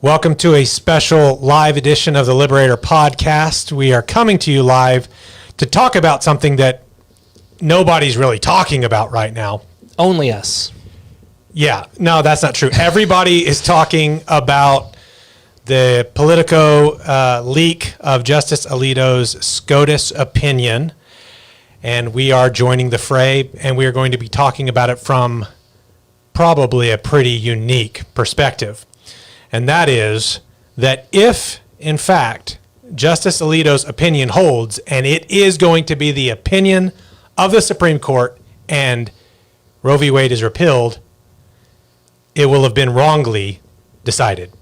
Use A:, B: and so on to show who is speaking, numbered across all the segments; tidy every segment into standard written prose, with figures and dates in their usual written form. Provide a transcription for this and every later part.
A: Welcome to a special live edition of the Liberator podcast. We are coming to you live to talk about something that nobody's really talking about right now.
B: Only us.
A: Yeah, no, that's not true. Everybody is talking about the Politico leak of Justice Alito's SCOTUS opinion, and we are joining the fray, and we are going to be talking about it from probably a pretty unique perspective. And that is that if, in fact, Justice Alito's opinion holds, and it is going to be the opinion of the Supreme Court, and Roe v. Wade is repealed, it will have been wrongly decided.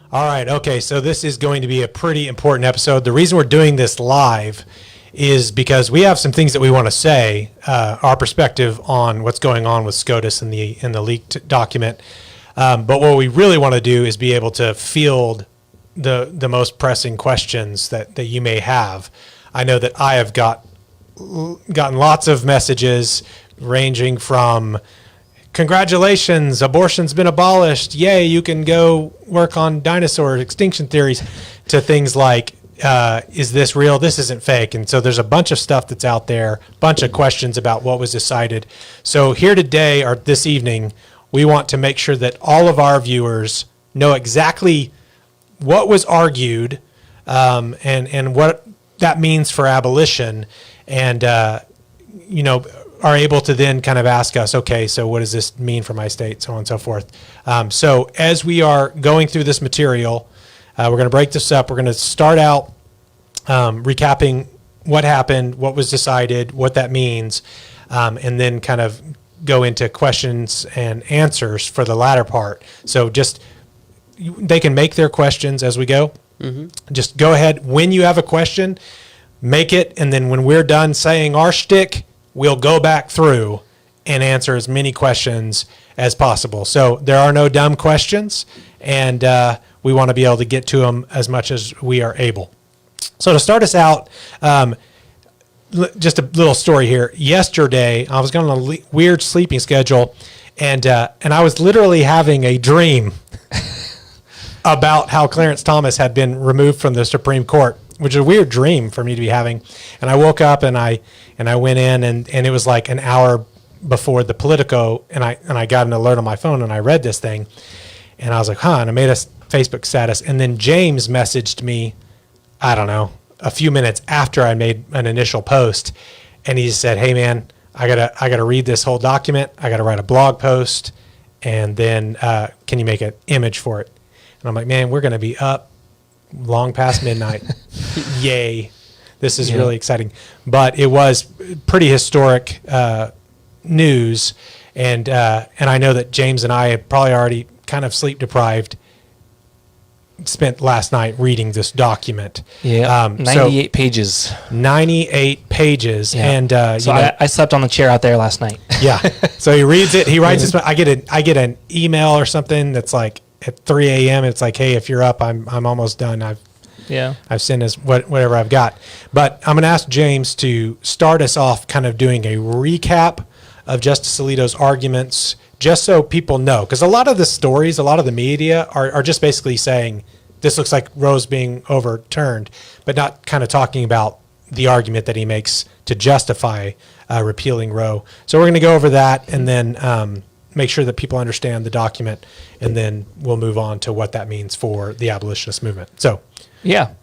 A: All right. Okay. So this is going to be a pretty important episode. The reason we're doing this live is because we have some things that we want to say, our perspective on what's going on with SCOTUS in the leaked document. But what we really want to do is be able to field the most pressing questions that you may have. I know that I have gotten lots of messages ranging from congratulations, abortion's been abolished. Yay, you can go work on dinosaur extinction theories, to things like, is this real? This isn't fake. And so there's a bunch of stuff that's out there, bunch of questions about what was decided. So here today, or this evening, we want to make sure that all of our viewers know exactly what was argued, and what that means for abolition, and are able to then kind of ask us, okay, so what does this mean for my state, so on and so forth. So as we are going through this material, we're going to break this up. We're going to start out recapping what happened, what was decided, what that means, and then kind of go into questions and answers for the latter part. So just, they can make their questions as we go. Mm-hmm. Just go ahead. When you have a question, make it, and then when we're done saying our shtick, we'll go back through and answer as many questions as possible. So there are no dumb questions, and we want to be able to get to them as much as we are able. So to start us out, just a little story here. Yesterday, I was going on a weird sleeping schedule, and I was literally having a dream about how Clarence Thomas had been removed from the Supreme Court, which is a weird dream for me to be having. And I woke up and I went in, and it was like an hour before the Politico, and I got an alert on my phone, and I read this thing, and I was like, and I made a Facebook status. And then James messaged me, I don't know, a few minutes after I made an initial post, and he said, hey man, I gotta read this whole document. I gotta write a blog post, and then can you make an image for it? And I'm like, man, we're gonna be up long past midnight. Yay. This is really exciting. But it was pretty historic news, and I know that James and I had probably already kind of sleep deprived, spent last night reading this document.
B: Yeah, 98 pages.
A: 98 pages. Yeah. And
B: so I slept on the chair out there last night.
A: Yeah. So he reads it. He writes this. I get an email or something that's like at 3 a.m. It's like, hey, if you're up, I'm almost done. I've sent us whatever I've got. But I'm going to ask James to start us off kind of doing a recap of Justice Alito's arguments, just so people know. Because a lot of the stories, a lot of the media are just basically saying, this looks like Roe's being overturned, but not kind of talking about the argument that he makes to justify repealing Roe. So we're going to go over that and then make sure that people understand the document, and then we'll move on to what that means for the abolitionist movement. So,
B: yeah.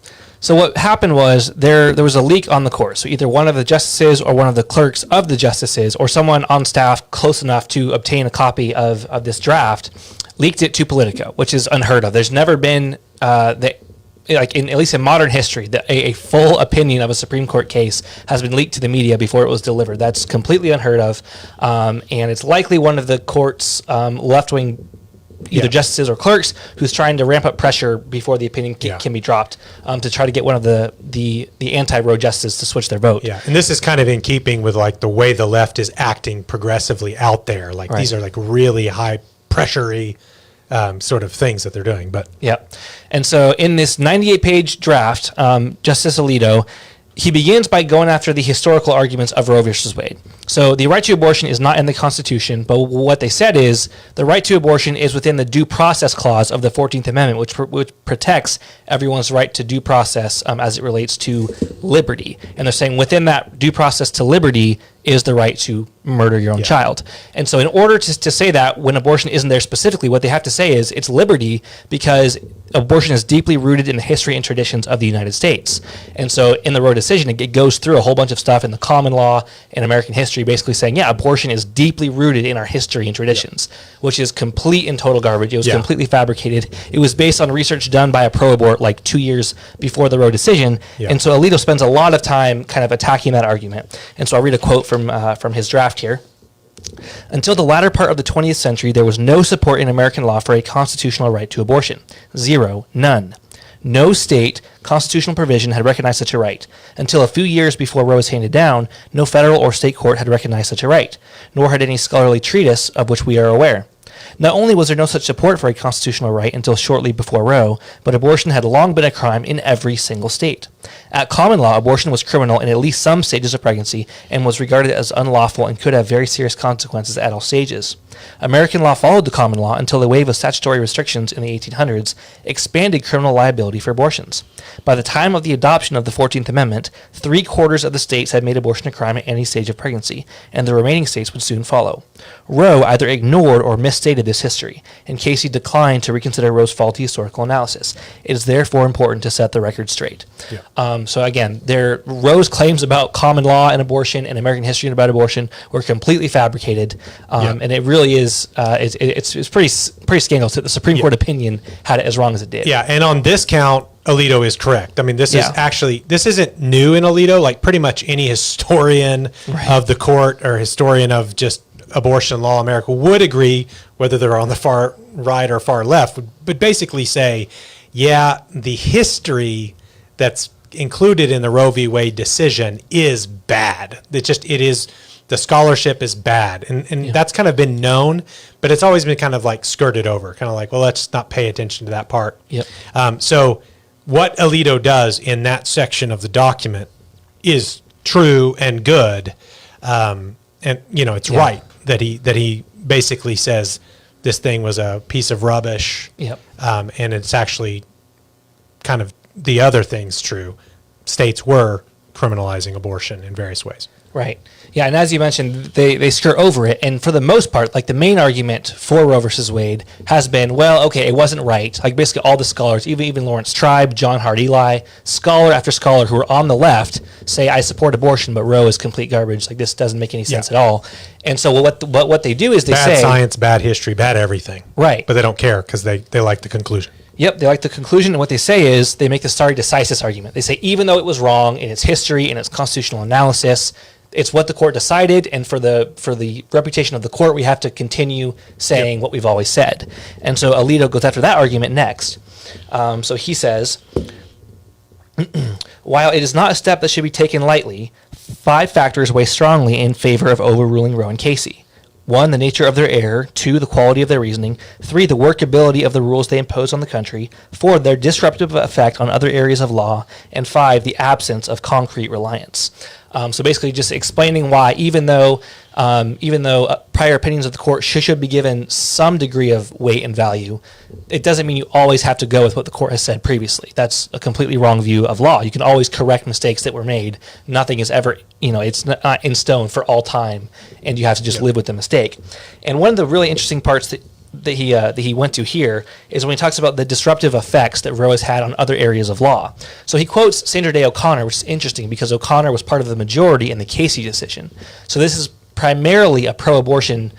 B: So what happened was there was a leak on the court. So either one of the justices or one of the clerks of the justices or someone on staff close enough to obtain a copy of this draft leaked it to Politico, which is unheard of. There's never been like at least in modern history, that a full opinion of a Supreme Court case has been leaked to the media before it was delivered. That's completely unheard of, and it's likely one of the court's left-wing either justices or clerks who's trying to ramp up pressure before the opinion can be dropped, to try to get one of the anti-Roe justices to switch their vote.
A: Yeah, and this is kind of in keeping with like the way the left is acting progressively out there. Like these are like really high pressure-y sort of things that they're doing. But
B: and so in this 98-page draft, Justice Alito, he begins by going after the historical arguments of Roe versus Wade. So the right to abortion is not in the Constitution, but what they said is the right to abortion is within the due process clause of the 14th Amendment, which protects everyone's right to due process as it relates to liberty. And they're saying within that due process to liberty is the right to murder your own child. And so in order to say that when abortion isn't there specifically, what they have to say is it's liberty because abortion is deeply rooted in the history and traditions of the United States. And so in the Roe decision, it goes through a whole bunch of stuff in the common law and American history, basically saying, abortion is deeply rooted in our history and traditions, which is complete and total garbage. It was completely fabricated. It was based on research done by a pro-abort like 2 years before the Roe decision. And so Alito spends a lot of time kind of attacking that argument. And so I'll read a quote from his draft here. Until the latter part of the 20th century, there was no support in American law for a constitutional right to abortion. Zero. None. No state constitutional provision had recognized such a right. Until a few years before Roe was handed down, no federal or state court had recognized such a right, nor had any scholarly treatise of which we are aware. Not only was there no such support for a constitutional right until shortly before Roe, but abortion had long been a crime in every single state. At common law, abortion was criminal in at least some stages of pregnancy and was regarded as unlawful and could have very serious consequences at all stages. American law followed the common law until the wave of statutory restrictions in the 1800s expanded criminal liability for abortions. By the time of the adoption of the 14th Amendment, 3/4 of the states had made abortion a crime at any stage of pregnancy, and the remaining states would soon follow. Roe either ignored or misstated this history, and Casey declined to reconsider Roe's faulty historical analysis. It is therefore important to set the record straight. So again, Roe's claims about common law and abortion and American history about abortion were completely fabricated, and it really is it's pretty scandalous that the Supreme Court opinion had it as wrong as it did.
A: Yeah, and on this count, Alito is correct. I mean, this isn't new in Alito. Like pretty much any historian of the court or historian of just abortion law in America would agree, whether they're on the far right or far left, would basically say, the history that's included in the Roe v. Wade decision is bad. The scholarship is bad. And that's kind of been known, but it's always been kind of like skirted over, kind of like, well, let's not pay attention to that part. So what Alito does in that section of the document is true and good. And, it's right that he basically says this thing was a piece of rubbish. And it's actually kind of the other thing's true. States were criminalizing abortion in various ways.
B: Right. Yeah, and as you mentioned, they skirt over it, and for the most part, like the main argument for Roe versus Wade has been, well, okay, it wasn't right. Like basically all the scholars, even Lawrence Tribe, John Hart Eli, scholar after scholar who are on the left say, I support abortion, but Roe is complete garbage. Like this doesn't make any sense at all. And so what they do is they say...
A: Bad science, bad history, bad everything.
B: Right.
A: But they don't care because they like the conclusion.
B: Yep, they like the conclusion, and what they say is they make the stare decisis argument. They say even though it was wrong in its history and its constitutional analysis, it's what the court decided, and for the reputation of the court, we have to continue saying what we've always said. And so Alito goes after that argument next. So he says, while it is not a step that should be taken lightly, 5 factors weigh strongly in favor of overruling Roe and Casey. 1, the nature of their error. 2, the quality of their reasoning. 3, the workability of the rules they impose on the country. 4, their disruptive effect on other areas of law. And 5, the absence of concrete reliance. So basically just explaining why, even though prior opinions of the court should be given some degree of weight and value, it doesn't mean you always have to go with what the court has said previously. That's a completely wrong view of law. You can always correct mistakes that were made. Nothing is ever, it's not in stone for all time, and you have to just live with the mistake. And one of the really interesting parts that he went to here is when he talks about the disruptive effects that Roe has had on other areas of law. So he quotes Sandra Day O'Connor, which is interesting because O'Connor was part of the majority in the Casey decision. So this is primarily a pro-abortion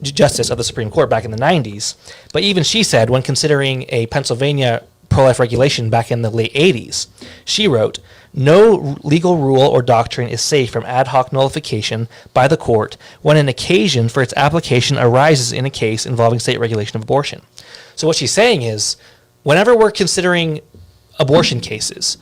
B: justice of the Supreme Court back in the 90s. But even she said, when considering a Pennsylvania pro-life regulation back in the late 80s. She wrote, "No legal rule or doctrine is safe from ad hoc nullification by the court when an occasion for its application arises in a case involving state regulation of abortion." So what she's saying is, whenever we're considering abortion cases,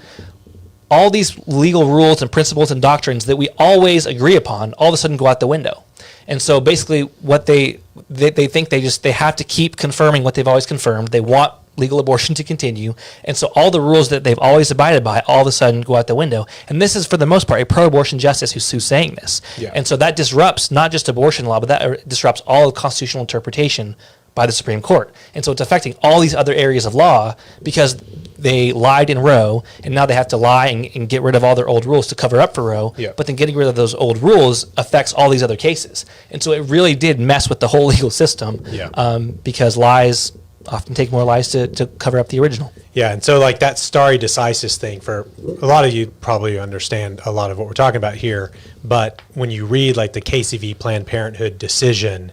B: all these legal rules and principles and doctrines that we always agree upon all of a sudden go out the window. And so basically what they think they have to keep confirming what they've always confirmed. They want legal abortion to continue. And so all the rules that they've always abided by all of a sudden go out the window. And this is, for the most part, a pro-abortion justice who's saying this.
A: Yeah.
B: And so that disrupts not just abortion law, but that disrupts all of constitutional interpretation by the Supreme Court. And so it's affecting all these other areas of law because they lied in Roe, and now they have to lie and get rid of all their old rules to cover up for Roe.
A: Yeah.
B: But then getting rid of those old rules affects all these other cases. And so it really did mess with the whole legal system.
A: Yeah.
B: Because lies often take more lies to cover up the original.
A: Yeah, and so like that stare decisis thing, for a lot of you probably understand a lot of what we're talking about here, but when you read like the KCV Planned Parenthood decision,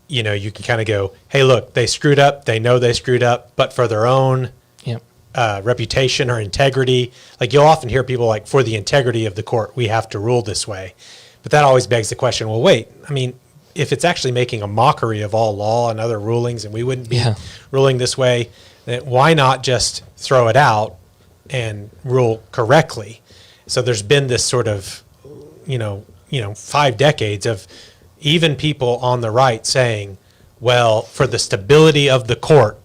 A: you know, you can kind of go, hey, look, they screwed up. They know they screwed up, but for their own reputation or integrity, like you'll often hear people like, for the integrity of the court, we have to rule this way. But that always begs the question, well, wait, I mean, if it's actually making a mockery of all law and other rulings and we wouldn't be ruling this way, then why not just throw it out and rule correctly? So there's been this sort of, 5 decades of even people on the right saying, well, for the stability of the court,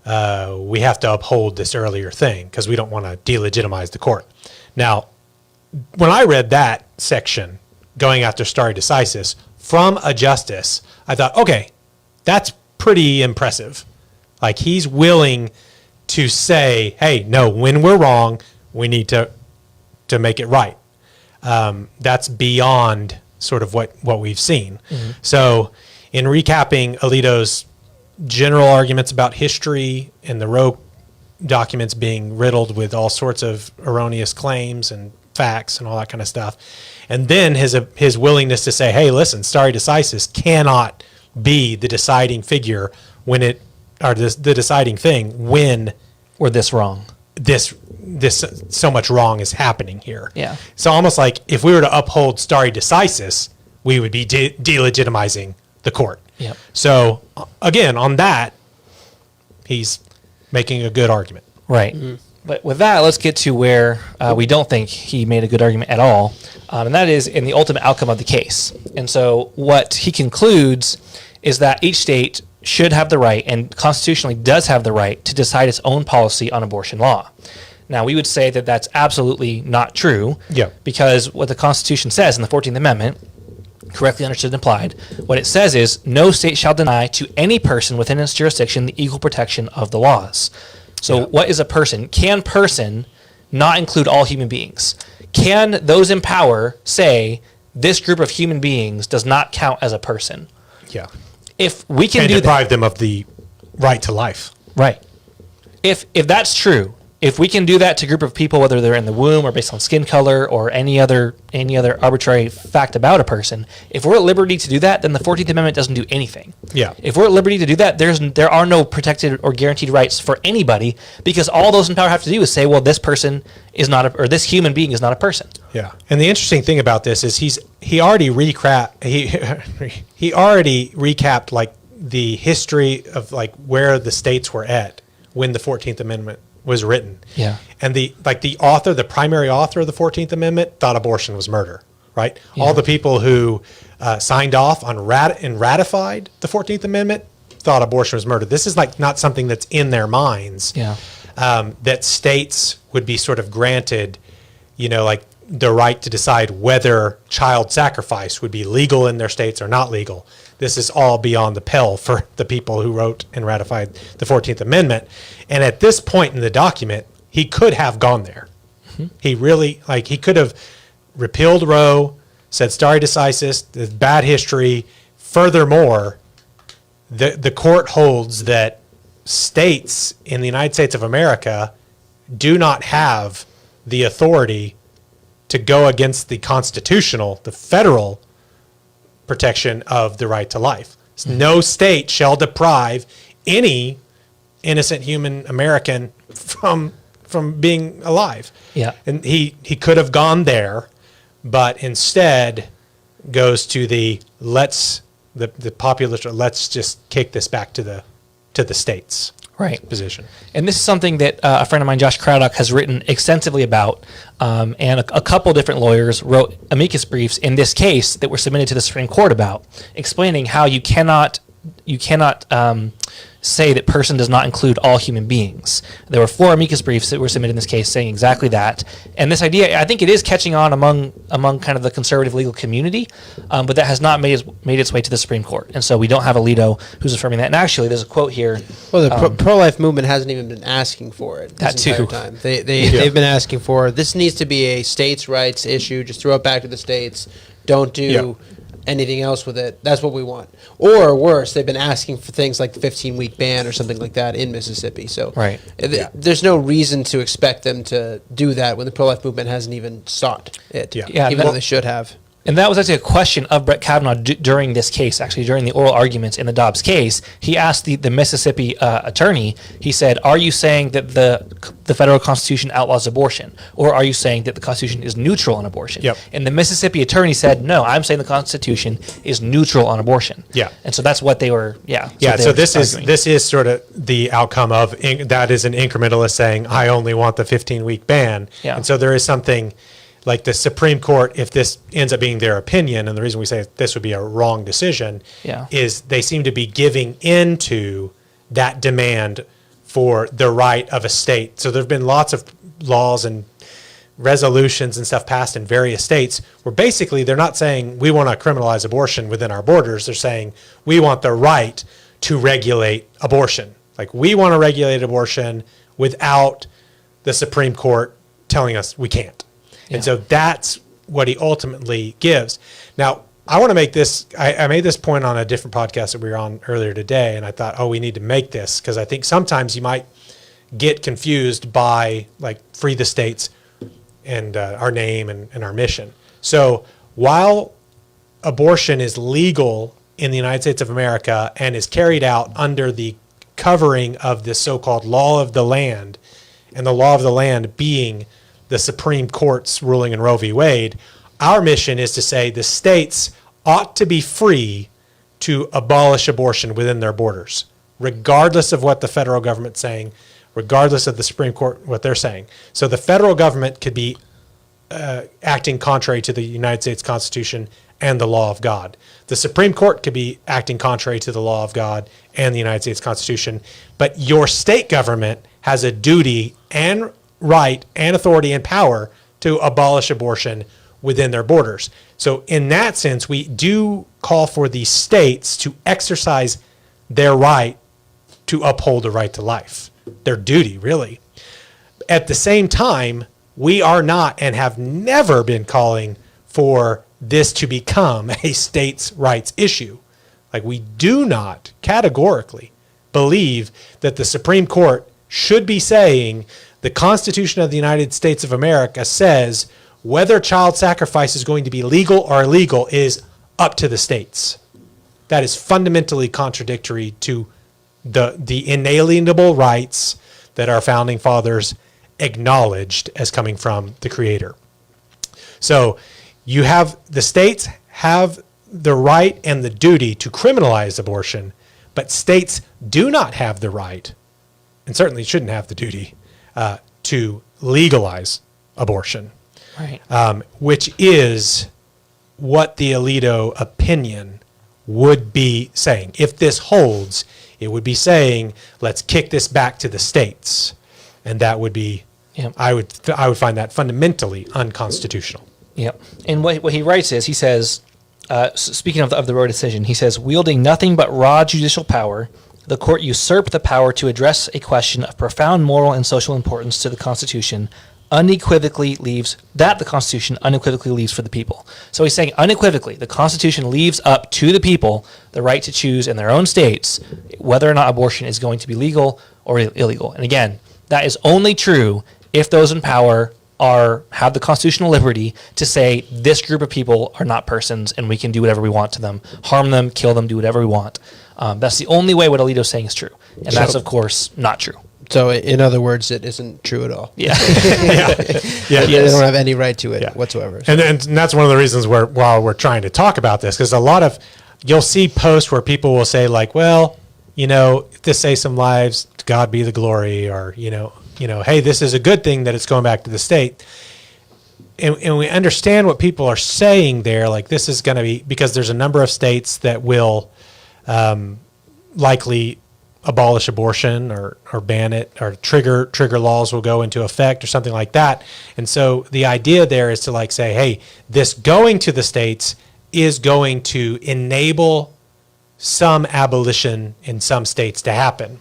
A: we have to uphold this earlier thing because we don't want to delegitimize the court. Now, when I read that section going after stare decisis from a justice, I thought, okay, that's pretty impressive. Like he's willing to say, hey, no, when we're wrong, we need to make it right. That's beyond sort of what we've seen. Mm-hmm. So in recapping Alito's general arguments about history and the Roe documents being riddled with all sorts of erroneous claims and facts and all that kind of stuff, and then his willingness to say, hey, listen, stare decisis cannot be the deciding figure the deciding thing when
B: we're this wrong.
A: This so much wrong is happening here.
B: Yeah.
A: So almost like if we were to uphold stare decisis, we would be delegitimizing the court.
B: Yep.
A: So again, on that, he's making a good argument.
B: Right. Mm-hmm. But with that, let's get to where we don't think he made a good argument at all, and that is in the ultimate outcome of the case. And so what he concludes is that each state should have the right, and constitutionally does have the right, to decide its own policy on abortion law. Now, we would say that that's absolutely not true, because what the Constitution says in the 14th Amendment, correctly understood and applied, what it says is, no state shall deny to any person within its jurisdiction the equal protection of the laws. So what is a person? Can person not include all human beings? Can those in power say this group of human beings does not count as a person?
A: Yeah.
B: If we can
A: deprive them of the right to life.
B: Right. If that's true, if we can do that to a group of people, whether they're in the womb or based on skin color or any other arbitrary fact about a person, if we're at liberty to do that, then the 14th Amendment doesn't do anything.
A: Yeah.
B: If we're at liberty to do that, there are no protected or guaranteed rights for anybody, because all those in power have to do is say, well, this person is not or this human being is not a person.
A: Yeah. And the interesting thing about this is he already recapped like the history of like where the states were at when the 14th Amendment was written. Yeah. And the primary author of the 14th Amendment thought abortion was murder, right? Yeah. All the people who signed off on and ratified the 14th Amendment thought abortion was murder. This is like not something that's in their minds. Yeah. That states would be sort of granted, like the right to decide whether child sacrifice would be legal in their states or not legal. This is all beyond the pale for the people who wrote and ratified the 14th Amendment. And at this point in the document, he could have gone there. Mm-hmm. He really, he could have repealed Roe, said stare decisis, the bad history. Furthermore, the court holds that states in the United States of America do not have the authority to go against the federal protection of the right to life. Mm-hmm. No state shall deprive any innocent human American from being alive.
B: Yeah.
A: And he could have gone there, but instead goes to the populist, let's just kick this back to the states
B: Right.
A: position.
B: And this is something that a friend of mine, Josh Craddock, has written extensively about, and a couple different lawyers wrote amicus briefs in this case that were submitted to the Supreme Court about, explaining how you cannot say that person does not include all human beings. There were 4 amicus briefs that were submitted in this case saying exactly that. And this idea, I think it is catching on among kind of the conservative legal community, but that has not made its way to the Supreme Court. And so we don't have Alito who's affirming that. And actually, there's a quote here.
C: Well, the pro-life movement hasn't even been asking for it
B: That
C: this entire
B: too.
C: time. They've been asking for, this needs to be a states' rights issue. Just throw it back to the states. Don't do anything else with it. That's what we want. Or worse, they've been asking for things like the 15-week ban or something like that in Mississippi. So
B: Right.
C: there's no reason to expect them to do that when the pro-life movement hasn't even sought it,
A: Yeah.
C: even though they should have.
B: And that was actually a question of Brett Kavanaugh during this case, actually during the oral arguments in the Dobbs case. He asked the Mississippi attorney, he said, are you saying that the federal Constitution outlaws abortion? Or are you saying that the Constitution is neutral on abortion?
A: Yep.
B: And the Mississippi attorney said, no, I'm saying the Constitution is neutral on abortion.
A: Yeah.
B: And so that's what they were,
A: So this is sort of the outcome of that is an incrementalist saying, I only want the 15-week ban.
B: Yeah.
A: And so there is something like the Supreme Court, if this ends up being their opinion, and the reason we say this would be a wrong decision, is they seem to be giving into that demand for the right of a state. So there have been lots of laws and resolutions and stuff passed in various states where basically they're not saying we want to criminalize abortion within our borders. They're saying we want the right to regulate abortion. Like we want to regulate abortion without the Supreme Court telling us we can't. And so that's what he ultimately gives. Now, I want to make this, I made this point on a different podcast that we were on earlier today, and I thought, we need to make this, because I think sometimes you might get confused by, like, free the states and our name and our mission. So while abortion is legal in the United States of America and is carried out under the covering of this so-called law of the land, and the law of the land being the Supreme Court's ruling in Roe v. Wade, our mission is to say the states ought to be free to abolish abortion within their borders, regardless of what the federal government's saying, regardless of the Supreme Court, what they're saying. So the federal government could be acting contrary to the United States Constitution and the law of God. The Supreme Court could be acting contrary to the law of God and the United States Constitution, but your state government has a duty and right and authority and power to abolish abortion within their borders. So in that sense, we do call for the states to exercise their right to uphold the right to life, their duty, really. At the same time, we are not and have never been calling for this to become a states' rights issue. Like, we do not categorically believe that the Supreme Court should be saying the Constitution of the United States of America says whether child sacrifice is going to be legal or illegal is up to the states. That is fundamentally contradictory to the inalienable rights that our founding fathers acknowledged as coming from the Creator. So you have the states have the right and the duty to criminalize abortion, but states do not have the right, and certainly shouldn't have the duty, to legalize abortion,
B: Right.
A: Which is what the Alito opinion would be saying. If this holds, it would be saying, let's kick this back to the states. And that would be, I would find that fundamentally unconstitutional.
B: Yep. And what he writes is, he says, speaking of the Roe decision, he says, wielding nothing but raw judicial power, the court usurped the power to address a question of profound moral and social importance to the Constitution, the Constitution unequivocally leaves for the people. So he's saying unequivocally, the Constitution leaves up to the people the right to choose in their own states whether or not abortion is going to be legal or illegal. And again, that is only true if those in power have the constitutional liberty to say this group of people are not persons and we can do whatever we want to them, harm them, kill them, do whatever we want. That's the only way what Alito's saying is true. And that's, of course, not true.
C: So, in other words, it isn't true at all.
B: Yeah.
A: Yeah.
C: They don't have any right to it whatsoever.
A: And that's one of the reasons while we're trying to talk about this, because you'll see posts where people will say like, well, to save some lives, to God be the glory, or, hey, this is a good thing that it's going back to the state. And we understand what people are saying there. Like, this is going to be, because there's a number of states that will likely abolish abortion or ban it, or trigger laws will go into effect or something like that. And so the idea there is to like say, hey, this going to the states is going to enable some abolition in some states to happen.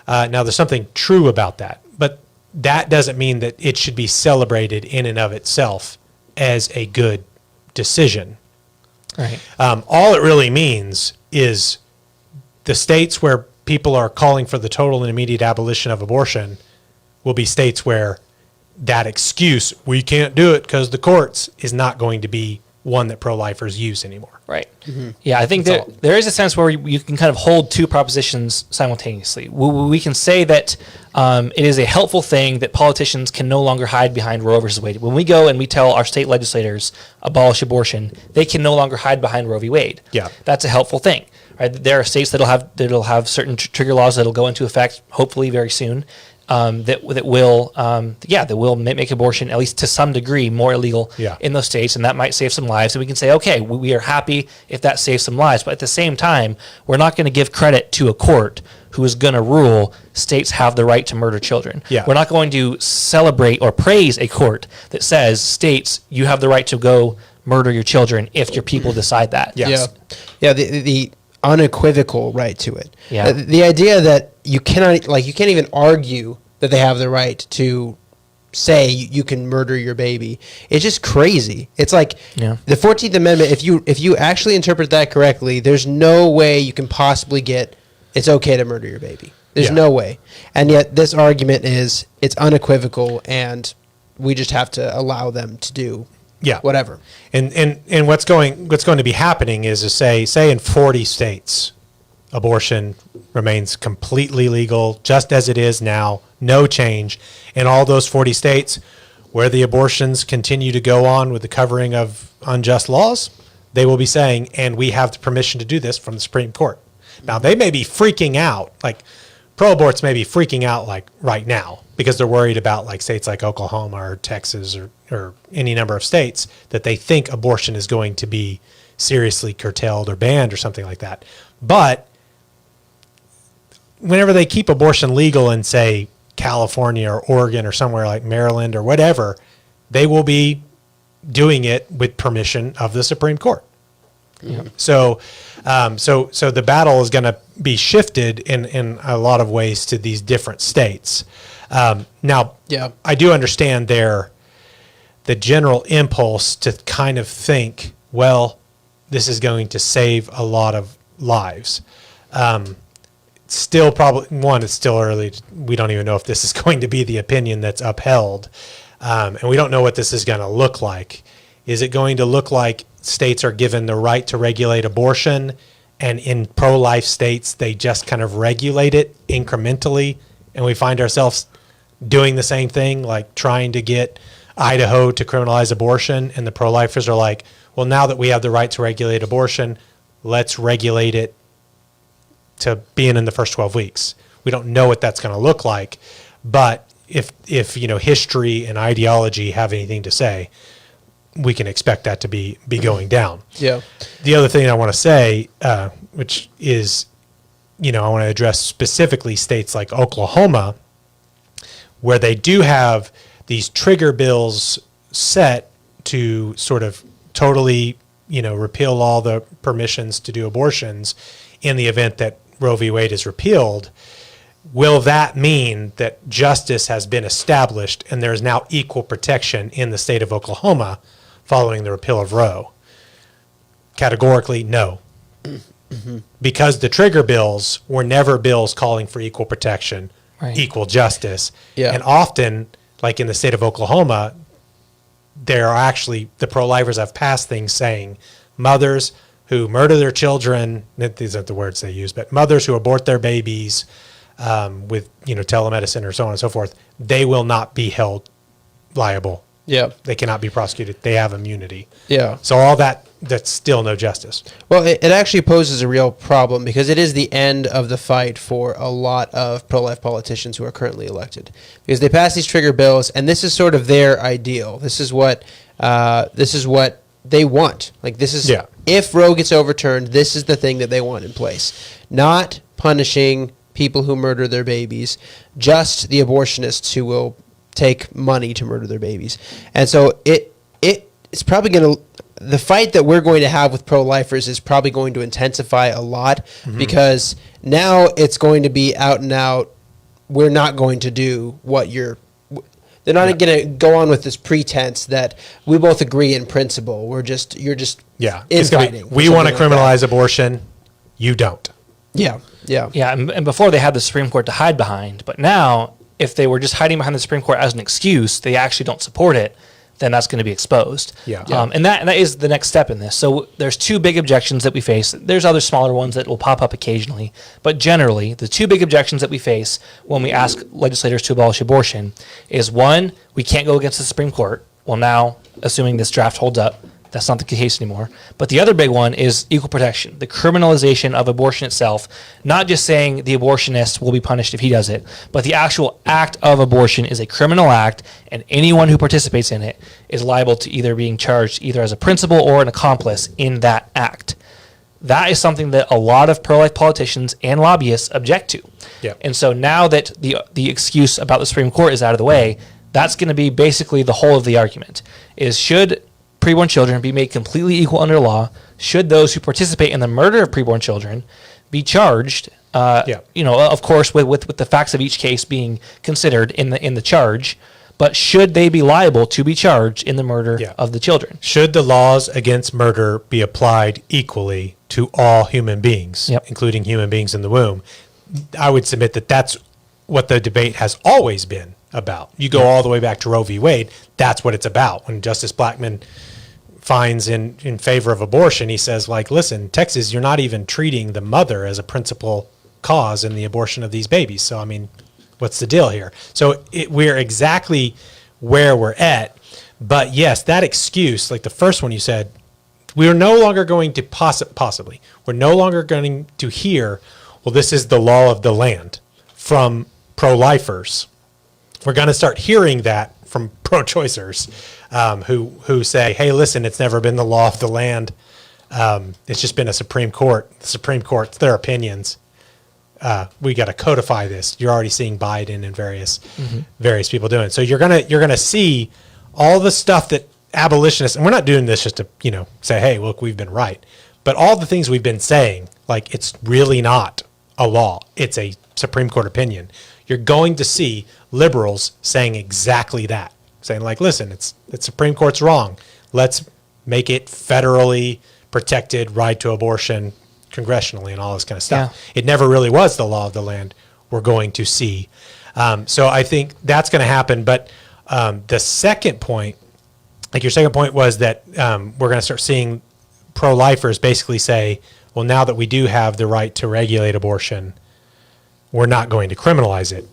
A: Now, there's something true about that, but that doesn't mean that it should be celebrated in and of itself as a good decision.
B: Right.
A: All it really means is the states where people are calling for the total and immediate abolition of abortion will be states where that excuse, we can't do it because the courts, is not going to be one that pro-lifers use anymore.
B: Right. Mm-hmm. Yeah, I think there is a sense where you can kind of hold two propositions simultaneously. We can say that it is a helpful thing that politicians can no longer hide behind Roe versus Wade. When we go and we tell our state legislators abolish abortion, they can no longer hide behind Roe v. Wade.
A: Yeah.
B: That's a helpful thing. Right? There are states that'll have certain trigger laws that'll go into effect hopefully very soon. That will make abortion, at least to some degree, more illegal in those states, and that might save some lives. And we can say, okay, we are happy if that saves some lives, but at the same time, we're not going to give credit to a court who is going to rule states have the right to murder children. Yeah. We're not going to celebrate or praise a court that says, states, you have the right to go murder your children if your people decide that.
A: Yes.
C: Yeah. The unequivocal right to it.
B: Yeah.
C: The idea that you can't even argue that they have the right to say you can murder your baby. It's just crazy. It's like the 14th Amendment, if you actually interpret that correctly, there's no way you can possibly get it's okay to murder your baby. There's no way. And yet this argument is it's unequivocal and we just have to allow them to do whatever.
A: And what's going to be happening is to say in 40 states, abortion remains completely legal, just as it is now, no change. In all those 40 states where the abortions continue to go on with the covering of unjust laws, they will be saying, and we have the permission to do this from the Supreme Court. Now, they may be freaking out, like pro-aborts may be freaking out like right now because they're worried about like states like Oklahoma or Texas or any number of states that they think abortion is going to be seriously curtailed or banned or something like that. But whenever they keep abortion legal in, say, California or Oregon or somewhere like Maryland or whatever, they will be doing it with permission of the Supreme Court. Yeah. So the battle is going to be shifted in a lot of ways to these different states. Now, I do understand the general impulse to kind of think, well, this is going to save a lot of lives. Still probably, it's still early. We don't even know if this is going to be the opinion that's upheld. And we don't know what this is going to look like. Is it going to look like states are given the right to regulate abortion, and in pro-life states, they just kind of regulate it incrementally, and we find ourselves doing the same thing, like trying to get Idaho to criminalize abortion, and the pro-lifers are like, well, now that we have the right to regulate abortion, let's regulate it to being in the first 12 weeks. We don't know what that's going to look like, but if history and ideology have anything to say, we can expect that to be going down.
C: Yeah.
A: The other thing I want to say, which is, I want to address specifically states like Oklahoma, where they do have these trigger bills set to sort of totally, repeal all the permissions to do abortions in the event that Roe v. Wade is repealed. Will that mean that justice has been established and there is now equal protection in the state of Oklahoma following the repeal of Roe? Categorically, no. Mm-hmm. Because the trigger bills were never bills calling for equal protection, equal justice. Yeah. And often like in the state of Oklahoma, there are actually, the pro-lifers have passed things saying mothers who murder their children, these aren't the words they use, but mothers who abort their babies with, telemedicine or so on and so forth, they will not be held liable.
C: Yeah.
A: They cannot be prosecuted. They have immunity.
C: Yeah.
A: So all that's still no justice.
C: Well, it actually poses a real problem because it is the end of the fight for a lot of pro-life politicians who are currently elected, because they pass these trigger bills, and this is sort of their ideal. This is what they want. Like, this is, if Roe gets overturned, this is the thing that they want in place. Not punishing people who murder their babies, just the abortionists who will take money to murder their babies. And so it's probably going to, the fight that we're going to have with pro-lifers is probably going to intensify a lot, because now it's going to be out and out, we're not going to do what they're not going to go on with this pretense that we both agree in principle. You're just infighting.
A: We want to criminalize abortion. You don't.
B: Yeah. And before they had the Supreme Court to hide behind, but now if they were just hiding behind the Supreme Court as an excuse, they actually don't support it, then that's going to be exposed. And that is the next step in this. So there's two big objections that we face. There's other smaller ones that will pop up occasionally, but generally the two big objections that we face when we ask legislators to abolish abortion is, one, we can't go against the Supreme Court. Well, now, assuming this draft holds up, that's not the case anymore. But the other big one is equal protection, the criminalization of abortion itself, not just saying the abortionist will be punished if he does it, but the actual act of abortion is a criminal act, and anyone who participates in it is liable to either being charged either as a principal or an accomplice in that act. That is something that a lot of pro-life politicians and lobbyists object to. And so now that the excuse about the Supreme Court is out of the way, that's going to be basically the whole of the argument, is should preborn children be made completely equal under law? Should those who participate in the murder of preborn children be charged? Of course, with the facts of each case being considered in the charge, but should they be liable to be charged in the murder of the children?
A: Should the laws against murder be applied equally to all human beings, including human beings in the womb? I would submit that that's what the debate has always been about. You go all the way back to Roe v. Wade. That's what it's about. When Justice Blackmun finds in favor of abortion, he says, like, listen, Texas, you're not even treating the mother as a principal cause in the abortion of these babies. So, I mean, what's the deal here? So we're exactly where we're at. But yes, that excuse, like the first one you said, we're no longer going to possibly, we're no longer going to hear, well, this is the law of the land from pro-lifers. We're going to start hearing that from pro-choicers who say, hey, listen, it's never been the law of the land. It's just been a Supreme Court. The Supreme Court's their opinions. We got to codify this. You're already seeing Biden and various people doing it. So you're gonna see all the stuff that abolitionists, and we're not doing this just to say, hey, look, we've been right. But all the things we've been saying, like, it's really not a law. It's a Supreme Court opinion. You're going to see liberals saying exactly that, saying, like, listen, it's Supreme Court's wrong. Let's make it federally protected right to abortion congressionally and all this kind of stuff. It never really was the law of the land. We're going to see. So I think that's going to happen. But the second point, like your second point was that we're going to start seeing pro-lifers basically say, well, now that we do have the right to regulate abortion, we're not going to criminalize it.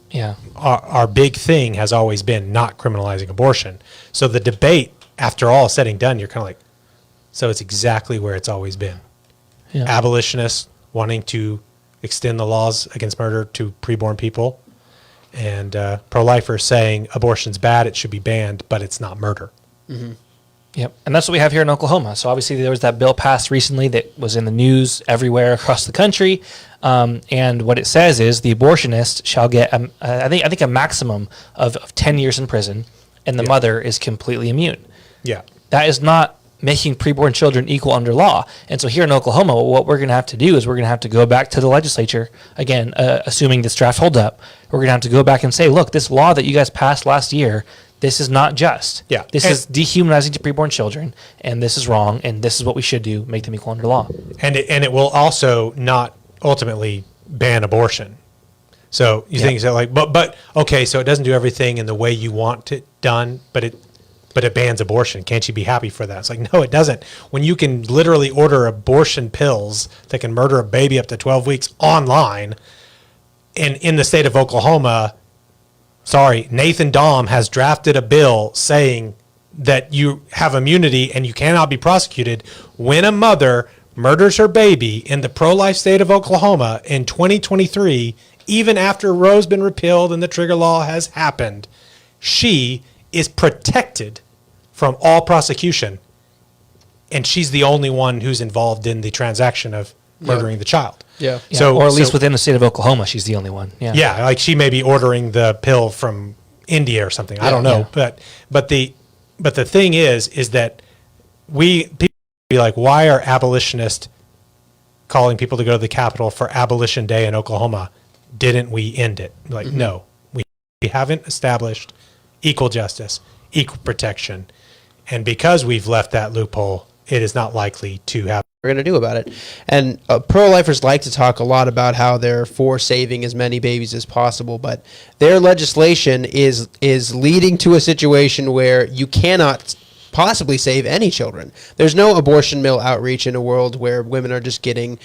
A: Our big thing has always been not criminalizing abortion. So the debate, after all said and done, you're kind of like, so it's exactly where it's always been. Abolitionists wanting to extend the laws against murder to preborn people, and pro-lifers saying abortion's bad, it should be banned, but it's not murder.
B: And that's what we have here in Oklahoma. So obviously there was that bill passed recently that was in the news everywhere across the country. And what it says is the abortionist shall get, I think a maximum of 10 years in prison, and the mother is completely immune. That is not making preborn children equal under law. And so here in Oklahoma, what we're going to have to do is we're going to have to go back to the legislature, again, assuming this draft holds up, we're going to have to go back and say, look, this law that you guys passed last year, this is not just. This is dehumanizing to preborn children, and this is wrong, and this is what we should do, make them equal under law.
A: And it will also not ultimately ban abortion. So you think so, like, but okay, so it doesn't do everything in the way you want it done, but it bans abortion. Can't you be happy for that? It's like, no, it doesn't. When you can literally order abortion pills that can murder a baby up to 12 weeks online, and in the state of Oklahoma, Nathan Dahm has drafted a bill saying that you have immunity and you cannot be prosecuted when a mother murders her baby in the pro-life state of Oklahoma in 2023, even after Roe's been repealed and the trigger law has happened. She is protected from all prosecution, and she's the only one who's involved in the transaction of murdering the child.
C: Yeah.
B: So, or at least within the state of Oklahoma, she's the only one. Yeah.
A: Yeah, like she may be ordering the pill from India or something. I don't know, but the thing is that people be like, why are abolitionists calling people to go to the Capitol for Abolition Day in Oklahoma? Didn't we end it? Like, no, we haven't established equal justice, equal protection, and because we've left that loophole, it is not likely to happen.
C: We're going to do about it. And pro-lifers like to talk a lot about how they're for saving as many babies as possible, but their legislation is leading to a situation where you cannot possibly save any children. There's no abortion mill outreach in a world where women are just getting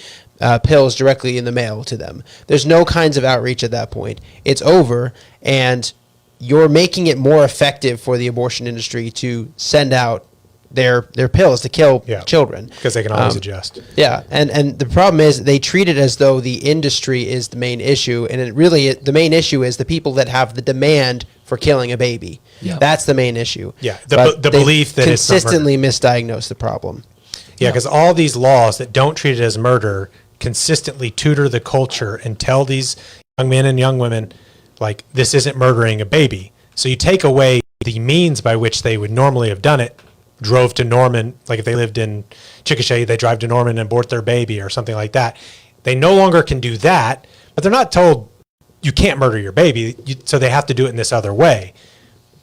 C: pills directly in the mail to them. There's no kinds of outreach at that point. It's over, and you're making it more effective for the abortion industry to send out their pills to kill children.
A: Because they can always adjust.
C: Yeah, and the problem is they treat it as though the industry is the main issue, and it really, the main issue is the people that have the demand for killing a baby. Yeah. That's the main issue.
A: Yeah, the belief that it's
C: consistently misdiagnosed the problem.
A: Yeah, because all these laws that don't treat it as murder consistently tutor the culture and tell these young men and young women, like, this isn't murdering a baby. So you take away the means by which they would normally have done it. Drove to Norman, like if they lived in Chickasha, they drive to Norman and abort their baby or something like that. They no longer can do that, but they're not told you can't murder your baby, so they have to do it in this other way.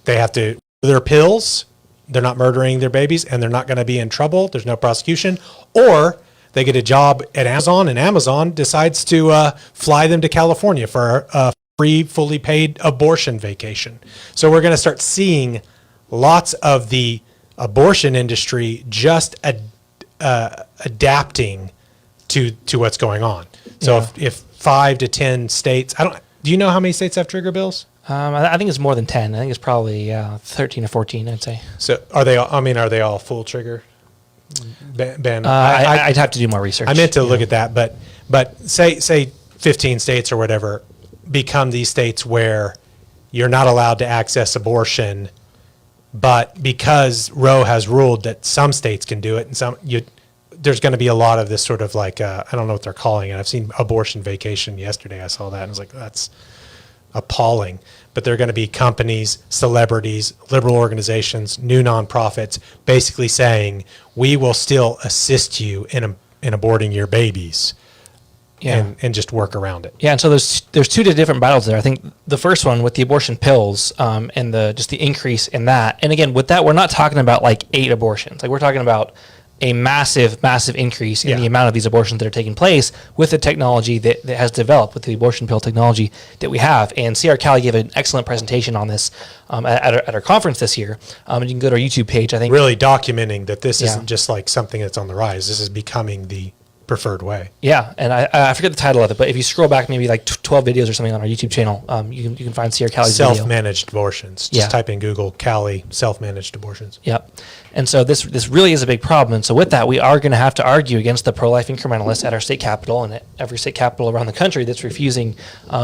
A: They have to, their pills, they're not murdering their babies, and they're not going to be in trouble. There's no prosecution. Or they get a job at Amazon, and Amazon decides to fly them to California for a free, fully paid abortion vacation. So we're going to start seeing lots of the abortion industry just adapting to what's going on. So if 5 to 10 states, do you know how many states have trigger bills?
B: I think it's more than 10. I think it's probably 13 or 14, I'd say.
A: So are they all full trigger? Ben,
B: I'd have to do more research.
A: I meant to look at that, but say 15 states or whatever become these states where you're not allowed to access abortion, but because Roe has ruled that some states can do it, and there's going to be a lot of this sort of like, I don't know what they're calling it. I've seen abortion vacation yesterday. I saw that and I was like, that's appalling. But there are going to be companies, celebrities, liberal organizations, new nonprofits basically saying, we will still assist you in aborting your babies. Yeah. And just work around it.
B: Yeah, and so there's two different battles there. I think the first one with the abortion pills and the increase in that. And again, with that, we're not talking about like 8 abortions. Like we're talking about a massive increase in the amount of these abortions that are taking place with the technology that has developed, with the abortion pill technology that we have. And C.R. Calley gave an excellent presentation on this at our conference this year. And you can go to our YouTube page, I think.
A: Really documenting that this isn't just like something that's on the rise. This is becoming the preferred way.
B: Yeah, and I forget the title of it, but if you scroll back maybe like 12 videos or something on our YouTube channel, you can find C.R. Calley's video.
A: Self-managed abortions. Just type in Google Calley self-managed abortions. Yep.
B: And so this really is a big problem. And so with that, we are going to have to argue against the pro-life incrementalists at our state capitol and at every state capitol around the country that's refusing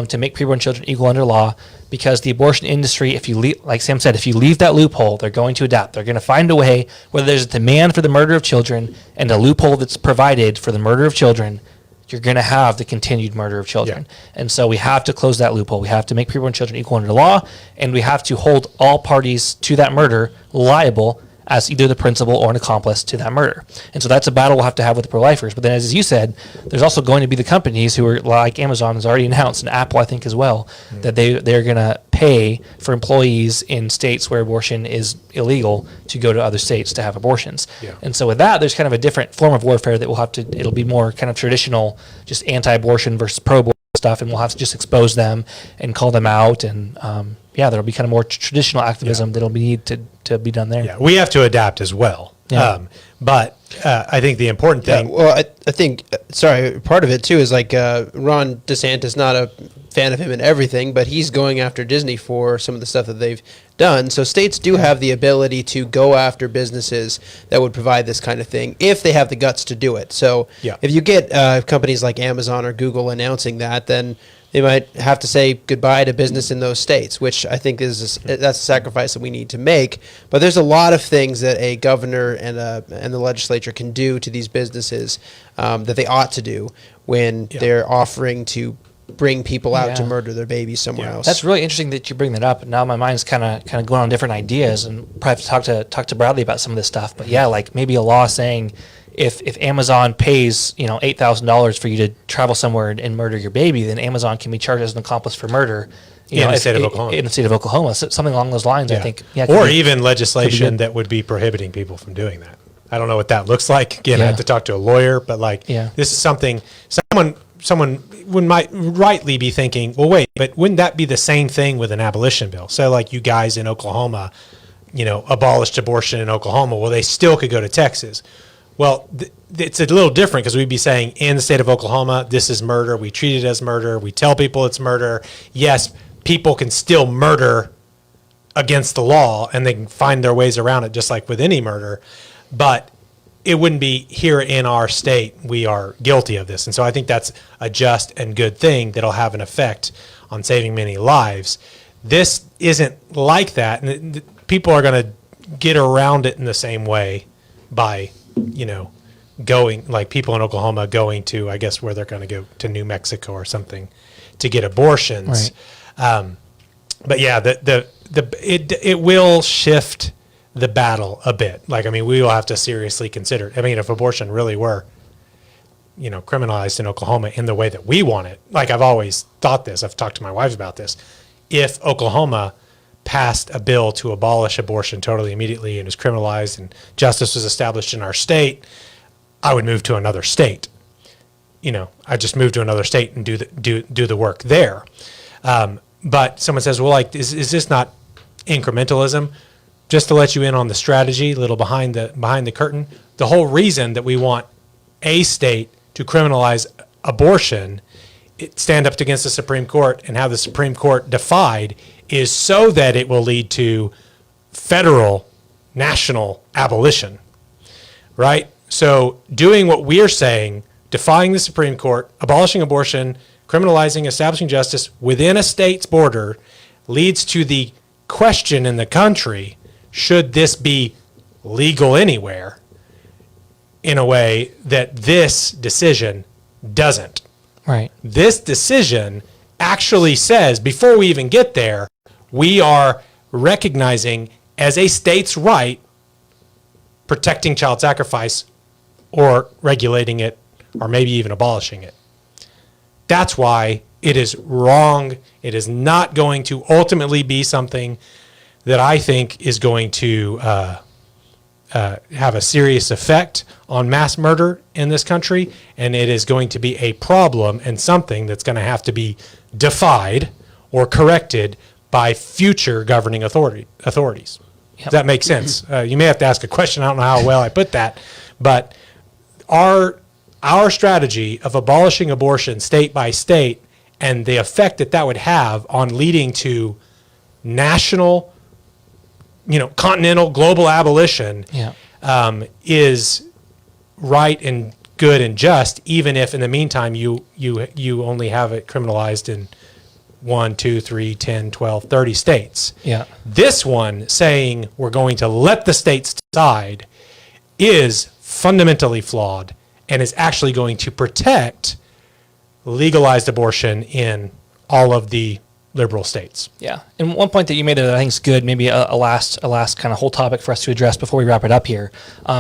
B: to make preborn children equal under law, because the abortion industry, if you like Sam said, if you leave that loophole, they're going to adapt. They're going to find a way, whether there's a demand for the murder of children and a loophole that's provided for the murder of children, you're going to have the continued murder of children. Yeah. And so we have to close that loophole. We have to make preborn children equal under law, and we have to hold all parties to that murder liable as either the principal or an accomplice to that murder. And so that's a battle we'll have to have with the pro-lifers. But then, as you said, there's also going to be the companies who are, like Amazon has already announced, and Apple, I think, as well, that they're going to pay for employees in states where abortion is illegal to go to other states to have abortions. Yeah. And so with that, there's kind of a different form of warfare that we'll have to, it'll be more kind of traditional, just anti-abortion versus pro-abortion stuff, and we'll have to just expose them and call them out. And there'll be kind of more traditional activism that'll need to be done there.
A: Yeah, we have to adapt as well.
B: Yeah.
A: But I think the important thing.
C: Well, I think, part of it too is like Ron DeSantis, not a fan of him and everything, but he's going after Disney for some of the stuff that they've done. So states do have the ability to go after businesses that would provide this kind of thing if they have the guts to do it. So if you get companies like Amazon or Google announcing that, then they might have to say goodbye to business in those states, which I think that's a sacrifice that we need to make. But there's a lot of things that a governor and the legislature can do to these businesses that they ought to do when they're offering to bring people out to murder their babies somewhere else.
B: That's really interesting that you bring that up. Now my mind's kind of going on different ideas, and probably have to talk to Bradley about some of this stuff. But like maybe a law saying, if Amazon pays $8,000 for you to travel somewhere and murder your baby, then Amazon can be charged as an accomplice for murder.
A: In the state of Oklahoma.
B: In the state of Oklahoma, so something along those lines. I think.
A: Or even legislation that would be prohibiting people from doing that. I don't know what that looks like. Again, I have to talk to a lawyer, but this is something someone might rightly be thinking, well, wait, but wouldn't that be the same thing with an abolition bill? So like you guys in Oklahoma, abolished abortion in Oklahoma. Well, they still could go to Texas. Well, it's a little different because we'd be saying in the state of Oklahoma, this is murder. We treat it as murder. We tell people it's murder. Yes, people can still murder against the law and they can find their ways around it just like with any murder. But it wouldn't be here in our state, we are guilty of this. And so I think that's a just and good thing that'll have an effect on saving many lives. This isn't like that. And people are going to get around it in the same way by, going, like people in Oklahoma going to, I guess, where they're going to go to New Mexico or something to get abortions. Right. But yeah, it will shift the battle a bit. Like, I mean, we will have to seriously consider it. I mean, if abortion really were, criminalized in Oklahoma in the way that we want it, like I've always thought this, I've talked to my wife about this. If Oklahoma passed a bill to abolish abortion totally immediately and was criminalized and justice was established in our state, I would move to another state. I just move to another state and do the work there. But someone says, well, like, is this not incrementalism? Just to let you in on the strategy, a little behind the curtain, the whole reason that we want a state to criminalize abortion, stand up against the Supreme Court and have the Supreme Court defied, is so that it will lead to federal, national abolition, right? So doing what we're saying, defying the Supreme Court, abolishing abortion, criminalizing, establishing justice within a state's border, leads to the question in the country, should this be legal anywhere, in a way that this decision doesn't.
B: Right.
A: This decision actually says, before we even get there, we are recognizing as a state's right protecting child sacrifice or regulating it or maybe even abolishing it. That's why it is wrong. It is not going to ultimately be something that I think is going to have a serious effect on mass murder in this country, and it is going to be a problem and something that's going to have to be defied or corrected by future governing authorities. Yep. Does that make sense? You may have to ask a question. I don't know how well I put that, but our strategy of abolishing abortion state by state and the effect that would have on leading to national, continental, global abolition is right and good and just, even if in the meantime you only have it criminalized in 1, 2, 3, 10, 12, 30 states.
B: Yeah.
A: This one saying we're going to let the states decide is fundamentally flawed and is actually going to protect legalized abortion in all of the liberal states.
B: Yeah. And one point that you made that I think is good, maybe a last kind of whole topic for us to address before we wrap it up here,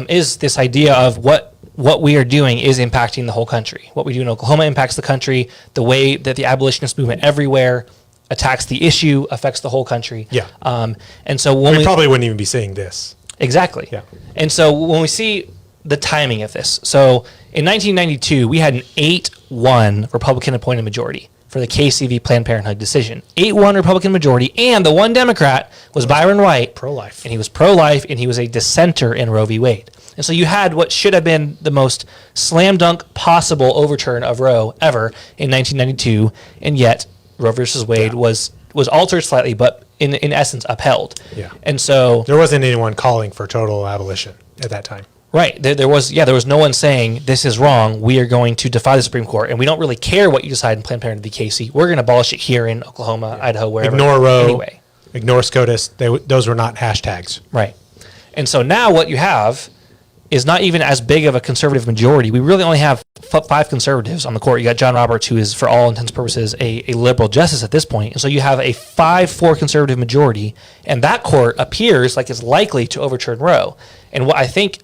B: is this idea of what we are doing is impacting the whole country. What we do in Oklahoma impacts the country. The way that the abolitionist movement everywhere attacks the issue affects the whole country.
A: Yeah.
B: And so when
A: we probably wouldn't even be saying this.
B: Exactly.
A: Yeah.
B: And so when we see the timing of this, so in 1992, we had an 8-1 Republican appointed majority for the KCV Planned Parenthood decision. 8-1 Republican majority, and the one Democrat was Byron White.
A: Pro-life.
B: And he was pro-life, and he was a dissenter in Roe v. Wade. And so you had what should have been the most slam dunk possible overturn of Roe ever in 1992, and yet Roe versus Wade was altered slightly, but in essence upheld.
A: Yeah.
B: And so
A: There wasn't anyone calling for total abolition at that time.
B: right, there was no one saying this is wrong. We are going to defy the Supreme Court, and we don't really care what you decide in Planned Parenthood v. Casey. We're going to abolish it here in Oklahoma, Idaho, wherever.
A: Ignore Roe.
B: Anyway,
A: Ignore SCOTUS. Those were not hashtags.
B: right. And so now what you have is not even as big of a conservative majority. We really only have 5 conservatives on the court. You got John Roberts, who is, for all intents and purposes, a liberal justice at this point. And so you have a 5-4 conservative majority, and that court appears like it's likely to overturn Roe. And what I think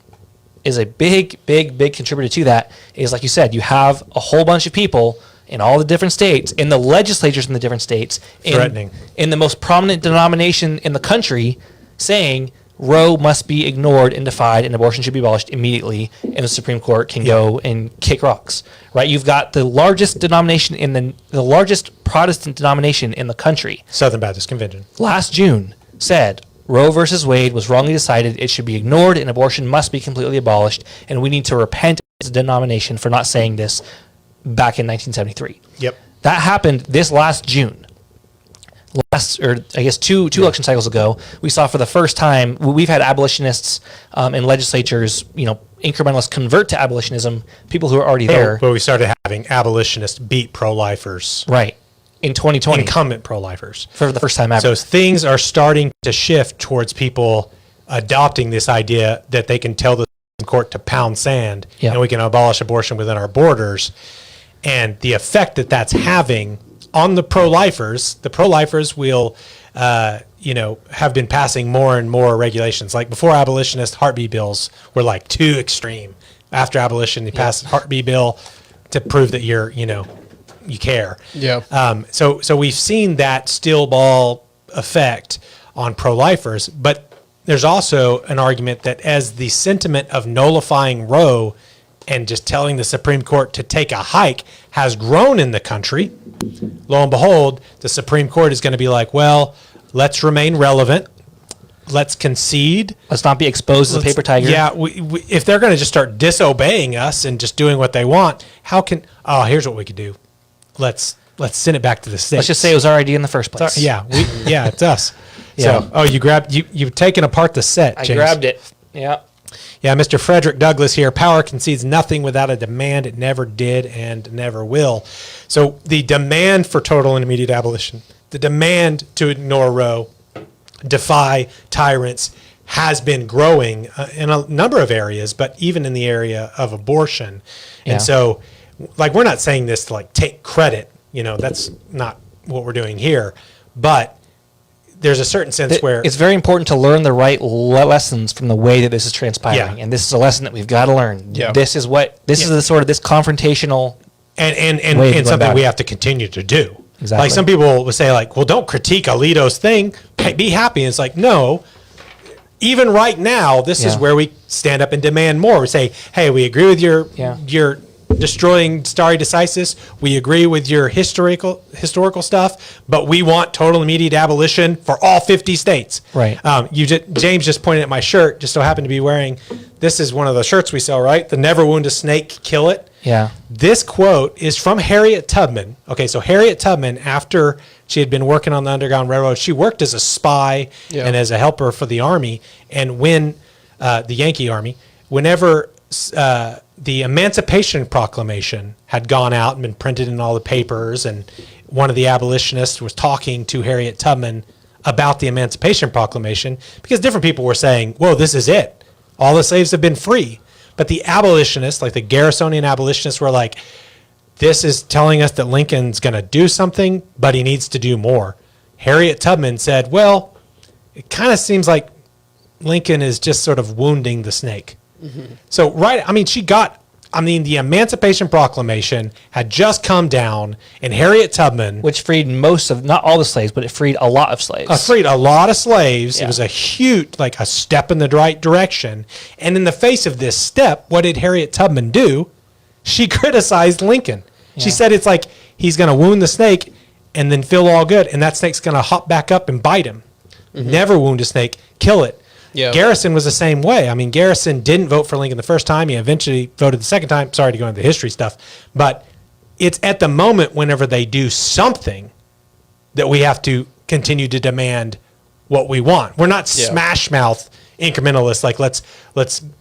B: is a big contributor to that is, like you said, you have a whole bunch of people in all the different states, in the legislatures in the different states,
A: Threatening.
B: in the most prominent denomination in the country, saying Roe must be ignored and defied, and abortion should be abolished immediately, and the Supreme Court can go and kick rocks. Right? You've got the largest denomination in the largest Protestant denomination in the country.
A: Southern Baptist Convention.
B: Last June said Roe versus Wade was wrongly decided. It should be ignored, and abortion must be completely abolished. And we need to repent as a denomination for not saying this back in 1973.
A: Yep.
B: That happened this last June. Two election cycles ago, we saw for the first time, we've had abolitionists in legislatures, incrementalists convert to abolitionism, people who are already there.
A: But we started having abolitionists beat pro-lifers.
B: Right. In 2020.
A: Incumbent pro-lifers.
B: For the first time ever.
A: So things are starting to shift towards people adopting this idea that they can tell the Supreme Court to pound sand and we can abolish abortion within our borders. And the effect that that's having on the pro-lifers will, have been passing more and more regulations. Like before abolitionist heartbeat bills were like too extreme. After abolition, you pass a heartbeat bill to prove that you care.
C: Yeah.
A: So we've seen that steel ball effect on pro-lifers, but there's also an argument that as the sentiment of nullifying Roe and just telling the Supreme Court to take a hike has grown in the country, lo and behold, the Supreme Court is going to be like, well, let's remain relevant. Let's concede.
B: Let's not be exposed as a paper tiger.
A: Yeah, if they're going to just start disobeying us and just doing what they want, here's what we could do. Let's send it back to the states.
B: Let's just say it was our idea in the first place.
A: It's us.
B: Yeah.
A: So, you've taken apart the set, James.
B: I grabbed it. Yeah.
A: Yeah, Mr. Frederick Douglass here. Power concedes nothing without a demand. It never did and never will. So the demand for total and immediate abolition, the demand to ignore Roe, defy tyrants, has been growing in a number of areas, but even in the area of abortion.
B: Yeah.
A: And so, we're not saying this to take credit. That's not what we're doing here. But there's a certain sense where
B: it's very important to learn the right lessons from the way that this is transpiring, and this is a lesson that we've got to learn.
A: Yeah.
B: This is the sort of this confrontational
A: and something we have to continue to do.
B: Exactly.
A: Some people would say well, don't critique Alito's thing. Be happy. And it's like, no. Even right now, this is where we stand up and demand more. We say, hey, we agree with your destroying Stari decisis. We agree with your historical stuff, but we want total immediate abolition for all 50 states.
B: Right.
A: James just pointed at my shirt, just so happened to be wearing, this is one of the shirts we sell, right? The never wound a snake, kill it.
B: Yeah.
A: This quote is from Harriet Tubman. Okay, so Harriet Tubman, after she had been working on the Underground Railroad, she worked as a spy and as a helper for the Army. And when the Yankee Army, whenever the Emancipation Proclamation had gone out and been printed in all the papers, and one of the abolitionists was talking to Harriet Tubman about the Emancipation Proclamation, because different people were saying, whoa, this is it. All the slaves have been free. But the abolitionists, like the Garrisonian abolitionists, were like, this is telling us that Lincoln's going to do something, but he needs to do more. Harriet Tubman said, well, it kind of seems like Lincoln is just sort of wounding the snake. Mm-hmm. So, the Emancipation Proclamation had just come down, and Harriet Tubman,
B: which freed not all the slaves, but it freed a lot of slaves.
A: Freed a lot of slaves.
B: Yeah.
A: It was a huge, a step in the right direction. And in the face of this step, what did Harriet Tubman do? She criticized Lincoln. Yeah. She said it's like he's going to wound the snake and then feel all good. And that snake's going to hop back up and bite him. Never wound a snake, kill it.
C: Yeah.
A: Garrison was the same way. I mean, Garrison didn't vote for Lincoln the first time. He eventually voted the second time. Sorry to go into the history stuff. But it's at the moment whenever they do something that we have to continue to demand what we want. We're not smash mouth incrementalists. Like let's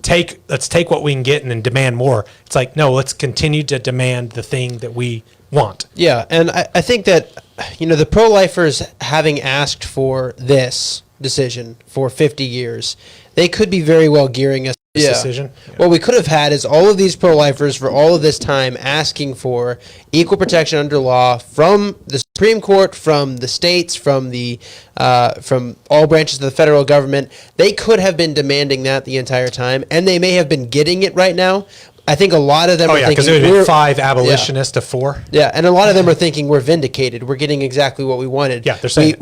A: take what we can get and then demand more. It's like, no, let's continue to demand the thing that we want.
C: Yeah, and I think that, the pro-lifers, having asked for this decision for 50 years, they could be very well gearing us
A: This decision. Yeah.
C: What we could have had is all of these pro-lifers for all of this time asking for equal protection under law from the Supreme Court, from the states, from all branches of the federal government. They could have been demanding that the entire time, and they may have been getting it right now. I think a lot of them are thinking,
A: because it would be 5 abolitionists to 4.
C: Yeah, and a lot of them are thinking we're vindicated. We're getting exactly what we wanted.
A: Yeah, they're saying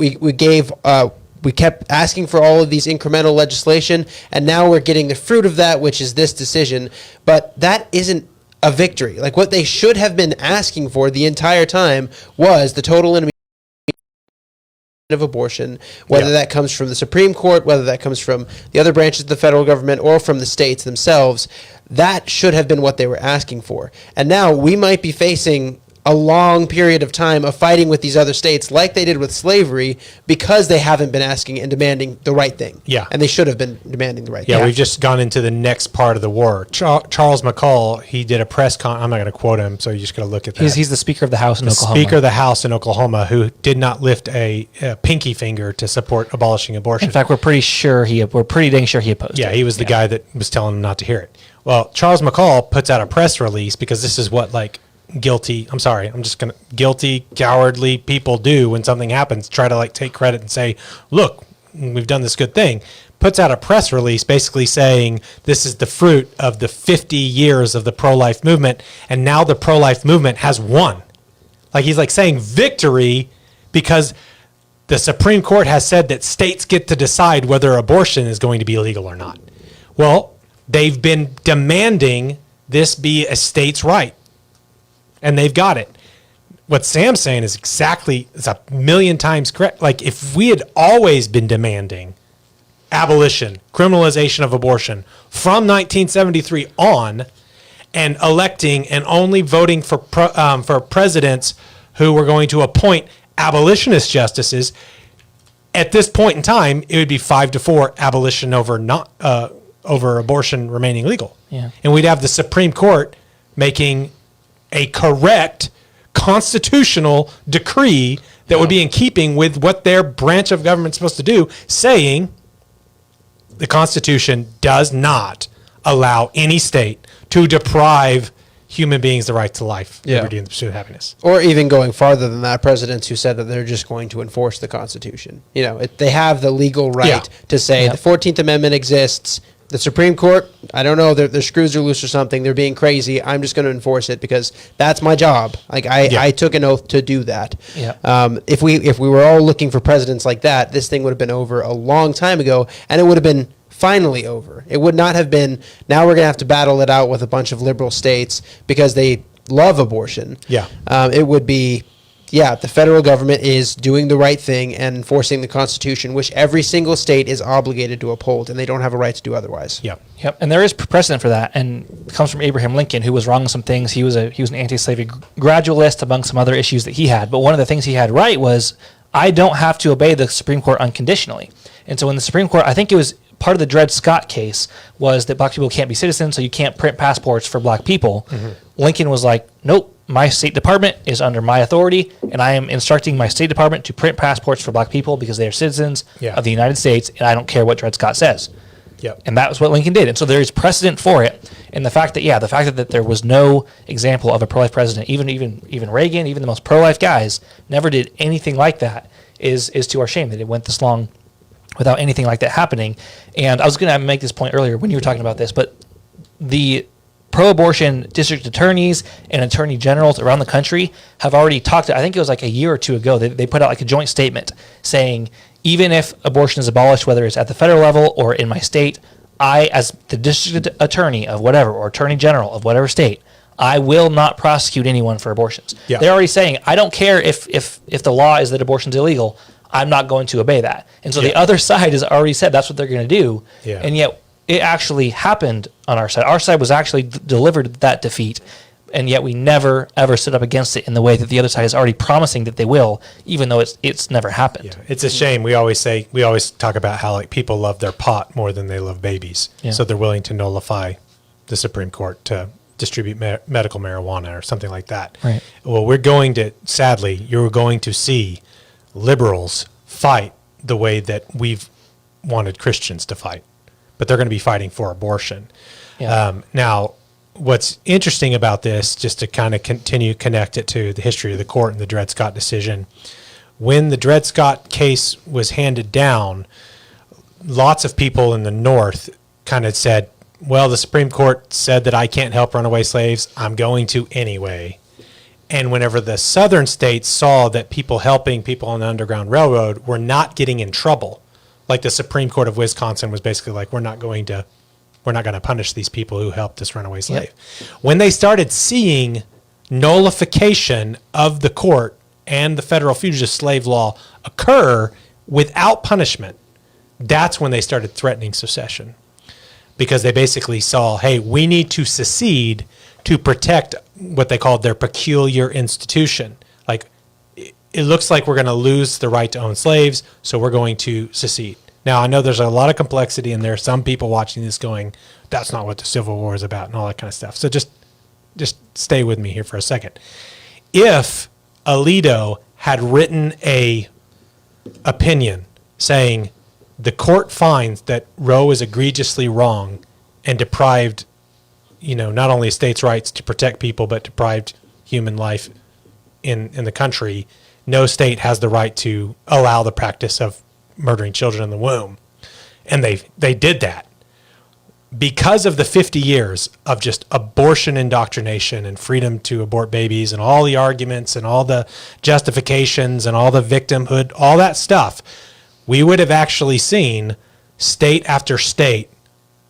C: we kept asking for all of these incremental legislation, and now we're getting the fruit of that, which is this decision. But that isn't a victory. Like, what they should have been asking for the entire time was the total elimination of abortion, whether that comes from the Supreme Court, whether that comes from the other branches of the federal government, or from the states themselves. That should have been what they were asking for. And now we might be facing a long period of time of fighting with these other states like they did with slavery, because they haven't been asking and demanding the right thing.
A: Yeah.
C: And they should have been demanding the right thing.
A: Yeah, we've just gone into the next part of the war. Charles Mccall, he did a press I'm not going to quote him, so you just got to look at that.
B: He's the Speaker of the House in Oklahoma.
A: Speaker of the House in Oklahoma, who did not lift a pinky finger to support abolishing abortion.
B: In fact, we're pretty dang sure he opposed it.
A: Yeah, he was the guy that was telling him not to hear it. Well, Charles Mccall puts out a press release, because this is what guilty, cowardly people do when something happens, try to take credit and say, look, we've done this good thing. Puts out a press release basically saying this is the fruit of the 50 years of the pro-life movement, and now the pro-life movement has won. He's saying victory, because the Supreme Court has said that states get to decide whether abortion is going to be legal or not. Well, they've been demanding this be a state's right, and they've got it. What Sam's saying is it's a million times correct. If we had always been demanding abolition, criminalization of abortion from 1973 on, and electing and only voting for presidents who were going to appoint abolitionist justices, at this point in time, it would be 5-4 abolition over abortion remaining legal.
B: Yeah.
A: And we'd have the Supreme Court making a correct constitutional decree that would be in keeping with what their branch of government is supposed to do, saying the Constitution does not allow any state to deprive human beings the right to life, liberty, and the pursuit of happiness.
C: Or even going farther than that, presidents who said that they're just going to enforce the Constitution. They have the legal right to say the 14th Amendment exists. The Supreme Court, I don't know, their screws are loose or something. They're being crazy. I'm just going to enforce it because that's my job. I took an oath to do that.
B: Yeah.
C: If we were all looking for presidents like that, this thing would have been over a long time ago, and it would have been finally over. It would not have been, now we're going to have to battle it out with a bunch of liberal states because they love abortion.
A: Yeah.
C: It would be, the federal government is doing the right thing and enforcing the Constitution, which every single state is obligated to uphold, and they don't have a right to do otherwise.
A: Yeah.
B: Yep. And there is precedent for that, and it comes from Abraham Lincoln, who was wrong on some things. He was an anti-slavery gradualist, among some other issues that he had. But one of the things he had right was, I don't have to obey the Supreme Court unconditionally. And so in the Supreme Court, I think it was part of the Dred Scott case was that black people can't be citizens, so you can't print passports for black people. Mm-hmm. Lincoln was like, nope, my State Department is under my authority, and I am instructing my State Department to print passports for black people because they are citizens of the United States, and I don't care what Dred Scott says.
A: Yep.
B: And that was what Lincoln did. And so there is precedent for it. And the fact that there was no example of a pro-life president, even Reagan, even the most pro-life guys, never did anything like that is to our shame that it went this long without anything like that happening. And I was going to make this point earlier when you were talking about this, but the pro-abortion district attorneys and attorney generals around the country have already talked, I think it was a year or two ago, they put out a joint statement saying, even if abortion is abolished, whether it's at the federal level or in my state, I, as the district attorney of whatever, or attorney general of whatever state, I will not prosecute anyone for abortions.
A: Yeah.
B: They're already saying, I don't care if the law is that abortion's illegal, I'm not going to obey that. And so the other side has already said that's what they're going to do.
A: Yeah.
B: And yet it actually happened on our side. Our side was actually delivered that defeat. And yet we never, ever stood up against it in the way that the other side is already promising that they will, even though it's never happened.
A: Yeah, it's a shame. We always talk about how like people love their pot more than they love babies.
B: Yeah.
A: So they're willing to nullify the Supreme Court to distribute medical marijuana or something like that.
B: Right.
A: Well, sadly, you're going to see liberals fight the way that we've wanted Christians to fight, but they're going to be fighting for abortion.
B: Yeah.
A: Now, what's interesting about this, just to kind of connect it to the history of the court and the Dred Scott decision, when the Dred Scott case was handed down, lots of people in the North kind of said, well, the Supreme Court said that I can't help runaway slaves. I'm going to anyway. And whenever the Southern states saw that people helping people on the Underground Railroad were not getting in trouble, like the Supreme Court of Wisconsin was basically like, we're not going to punish these people who helped this runaway slave. Yep. When they started seeing nullification of the court and the federal fugitive slave law occur without punishment, that's when they started threatening secession. Because they basically saw, hey, we need to secede to protect what they called their peculiar institution. Like, it looks like we're going to lose the right to own slaves, so we're going to secede. Now, I know there's a lot of complexity in there. Some people watching this going, that's not what the Civil War is about and all that kind of stuff. So just stay with me here for a second. If Alito had written a opinion saying the court finds that Roe is egregiously wrong and deprived, not only states' rights to protect people, but deprived human life in the country, no state has the right to allow the practice of murdering children in the womb. And they did that. Because of the 50 years of just abortion indoctrination and freedom to abort babies and all the arguments and all the justifications and all the victimhood, all that stuff, we would have actually seen state after state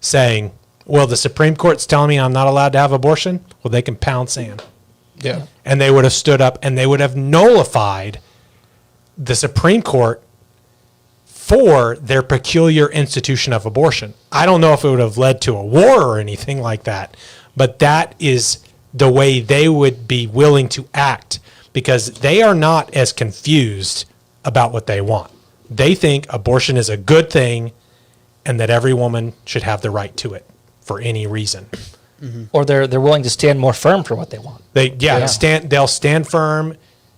A: saying, well, the Supreme Court's telling me I'm not allowed to have abortion. Well, they can pound sand.
C: Yeah.
A: And they would have stood up and they would have nullified the Supreme Court for their peculiar institution of abortion. I don't know if it would have led to a war or anything like that, but that is the way they would be willing to act because they are not as confused about what they want. They think abortion is a good thing and that every woman should have the right to it for any reason.
B: Mm-hmm. Or they're willing to stand more firm for what they want.
A: They'll stand firm.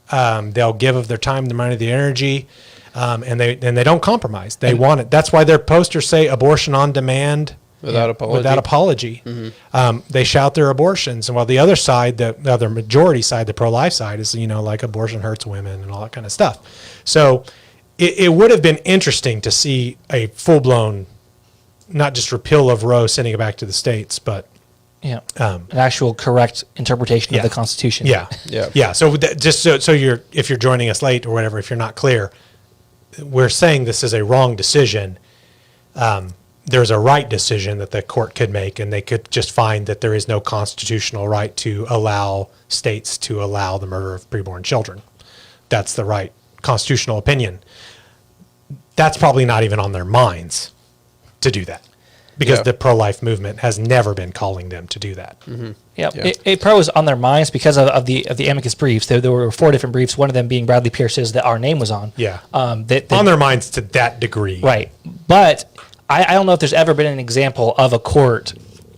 A: They'll give of their time, their money, their energy. And they don't compromise. They want it. That's why their posters say abortion on demand
C: without
A: apology. Mm-hmm. They shout their abortions. And while the other side, the other majority side, the pro-life side is, like abortion hurts women and all that kind of stuff. So it would have been interesting to see a full-blown, not just repeal of Roe, sending it back to the states, but
B: an actual correct interpretation of the Constitution.
A: Yeah. So if you're joining us late or whatever, if you're not clear, we're saying this is a wrong decision. There's a right decision that the court could make, and they could just find that there is no constitutional right to allow states to allow the murder of preborn children. That's the right constitutional opinion. That's probably not even on their minds to do that because the pro-life movement has never been calling them to do that.
B: Mm-hmm. It probably was on their minds because of the amicus briefs. There were 4 different briefs, one of them being Bradley Pierce's that our name was on.
A: On their minds to that degree.
B: Right. But I don't know if there's ever been an example of a court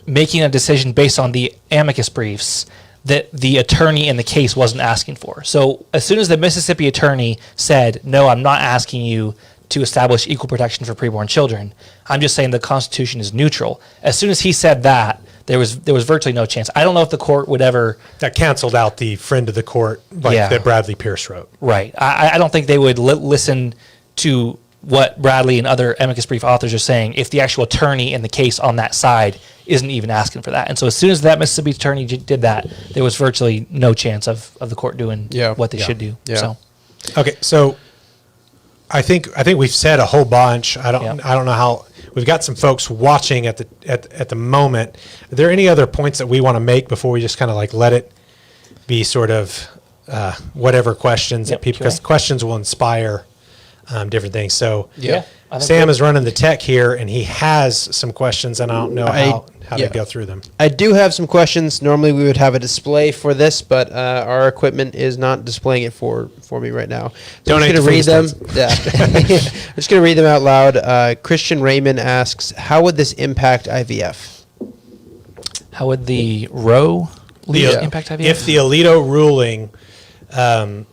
B: making a decision based on the amicus briefs that the attorney in the case wasn't asking for. So as soon as the Mississippi attorney said, no, I'm not asking you to establish equal protection for preborn children, I'm just saying the Constitution is neutral. As soon as he said that, there was virtually no chance. I don't know if the court would ever...
A: That canceled out the friend of the court that Bradley Pierce wrote.
B: Right. I don't think they would listen to what Bradley and other amicus brief authors are saying if the actual attorney in the case on that side isn't even asking for that. And so as soon as that Mississippi attorney did that, there was virtually no chance of the court doing what they should do.
C: Yeah.
B: So.
A: Okay, so I think we've said a whole bunch. I don't know how we've got some folks watching at the moment. Are there any other points that we want to make before we just kind of like let it be sort of whatever questions that people, because questions will inspire different things. So Sam is running the tech here, and he has some questions, and I don't know how to go through them.
C: I do have some questions. Normally we would have a display for this, but our equipment is not displaying it for me right now. So I'm just going to read them. Yeah. I'm just going to read them out loud. Christian Raymond asks, how would this impact IVF?
B: How would the Roe impact IVF?
A: If the Alito ruling, not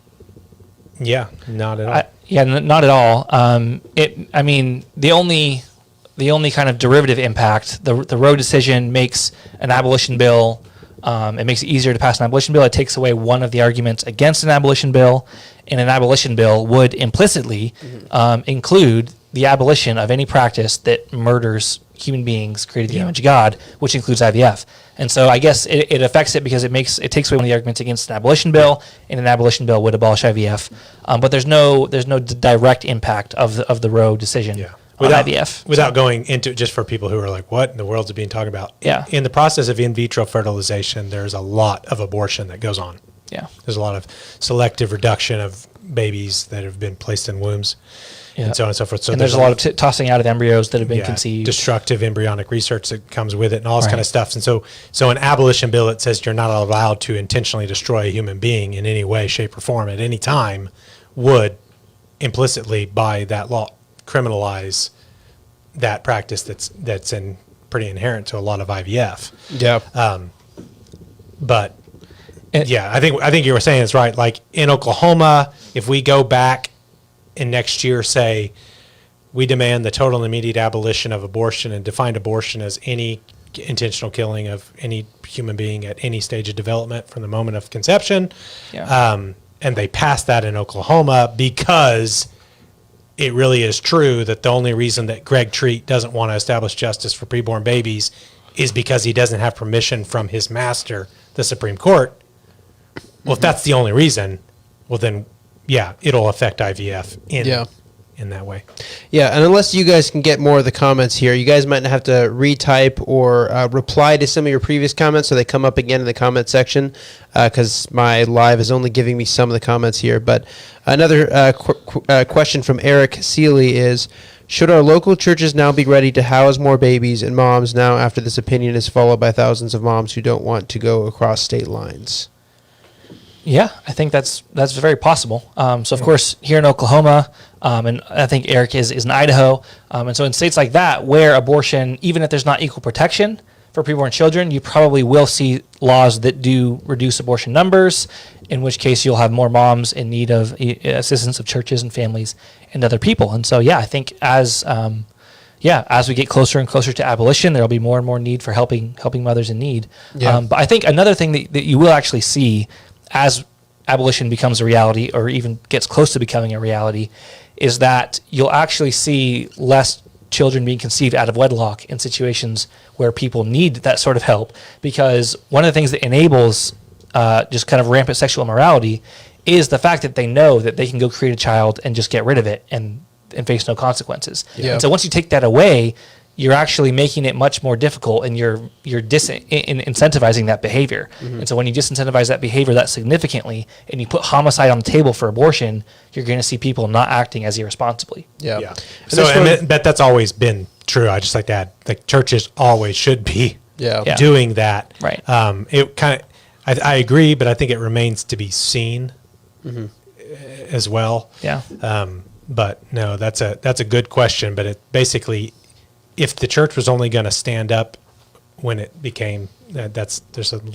A: at all.
B: Not at all. The only kind of derivative impact, the Roe decision makes an abolition bill. It makes it easier to pass an abolition bill. It takes away one of the arguments against an abolition bill, and an abolition bill would implicitly include the abolition of any practice that murders human beings created in the image of God, which includes IVF. And so I guess it affects it because it takes away one of the arguments against an abolition bill, and an abolition bill would abolish IVF. But there's no direct impact of the Roe decision on IVF.
A: Without going into, just for people who are like, what in the world is being talked about?
B: Yeah.
A: In the process of in vitro fertilization, there's a lot of abortion that goes on.
B: Yeah.
A: There's a lot of selective reduction of babies that have been placed in wombs. And so on and so forth. So
B: there's a lot of tossing out of embryos that have been conceived.
A: Destructive embryonic research that comes with it and all this kind of stuff. And so an abolition bill that says you're not allowed to intentionally destroy a human being in any way, shape, or form at any time would implicitly, by that law, criminalize that practice that's pretty inherent to a lot of IVF.
C: Yeah.
A: But I think you were saying it's right. Like in Oklahoma, if we go back and next year say we demand the total and immediate abolition of abortion and define abortion as any intentional killing of any human being at any stage of development from the moment of conception, and they passed that in Oklahoma because it really is true that the only reason that Greg Treat doesn't want to establish justice for preborn babies is because he doesn't have permission from his master, the Supreme Court. Well, if that's the only reason, well then, it'll affect IVF in that way.
C: Yeah, and unless you guys can get more of the comments here, you guys might have to retype or reply to some of your previous comments so they come up again in the comment section, because my live is only giving me some of the comments here. But another question from Eric Seeley is, should our local churches now be ready to house more babies and moms now after this opinion is followed by thousands of moms who don't want to go across state lines?
B: Yeah, I think that's very possible. So of course here in Oklahoma, and I think Eric is in Idaho, and so in states like that where abortion, even if there's not equal protection for preborn children, you probably will see laws that do reduce abortion numbers. In which case you'll have more moms in need of assistance of churches and families and other people. And so I think as we get closer and closer to abolition, there'll be more and more need for helping mothers in need. But I think another thing that you will actually see as abolition becomes a reality or even gets close to becoming a reality is that you'll actually see less children being conceived out of wedlock in situations where people need that sort of help, because one of the things that enables just kind of rampant sexual immorality is the fact that they know that they can go create a child and just get rid of it and face no consequences. And so once you take that away, you're actually making it much more difficult, and you're incentivizing that behavior. And so when you disincentivize that behavior that significantly, and you put homicide on the table for abortion, you're going to see people not acting as irresponsibly.
A: So I bet that's always been true. I just like to add, like churches always should be doing that.
B: Right.
A: It kind of, I agree, but I think it remains to be seen as well.
B: Yeah.
A: But no, that's a good question. But it basically, if the church was only going to stand up when it became, there's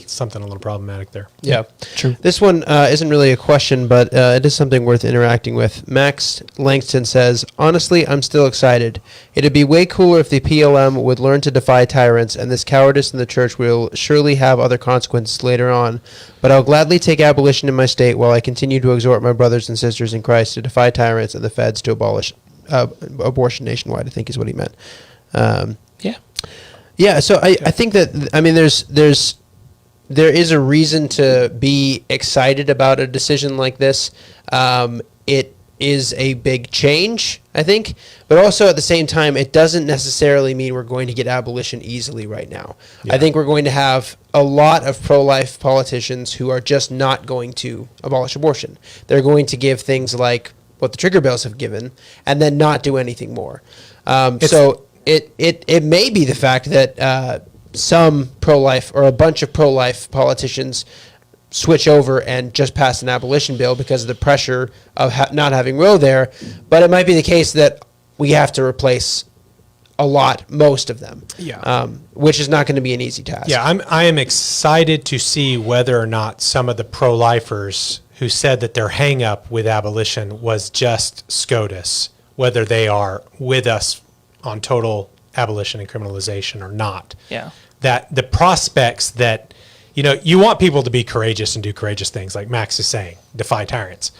A: something a little problematic there.
C: Yeah,
B: true.
C: This one isn't really a question, but it is something worth interacting with. Max Langston says, honestly, I'm still excited. It'd be way cooler if the PLM would learn to defy tyrants, and this cowardice in the church will surely have other consequences later on. But I'll gladly take abolition in my state while I continue to exhort my brothers and sisters in Christ to defy tyrants and the feds to abolish abortion nationwide, I think is what he meant. Yeah, so I think that, I mean, there is a reason to be excited about a decision like this. is a big change, I think. But also at the same time, it doesn't necessarily mean we're going to get abolition easily right now.
A: Yeah.
C: I think we're going to have a lot of pro-life politicians who are just not going to abolish abortion. They're going to give things like what the trigger bills have given and then not do anything more. So it may be the fact that some pro-life or a bunch of pro-life politicians switch over and just pass an abolition bill because of the pressure of not having Roe there. But it might be the case that we have to replace most of them.
A: Yeah.
C: Which is not going to be an easy task.
A: Yeah, I am excited to see whether or not some of the pro-lifers who said that their hang-up with abolition was just SCOTUS, whether they are with us on total abolition and criminalization or not.
B: Yeah.
A: That the prospects that, you want people to be courageous and do courageous things, like Max is saying, defy tyrants.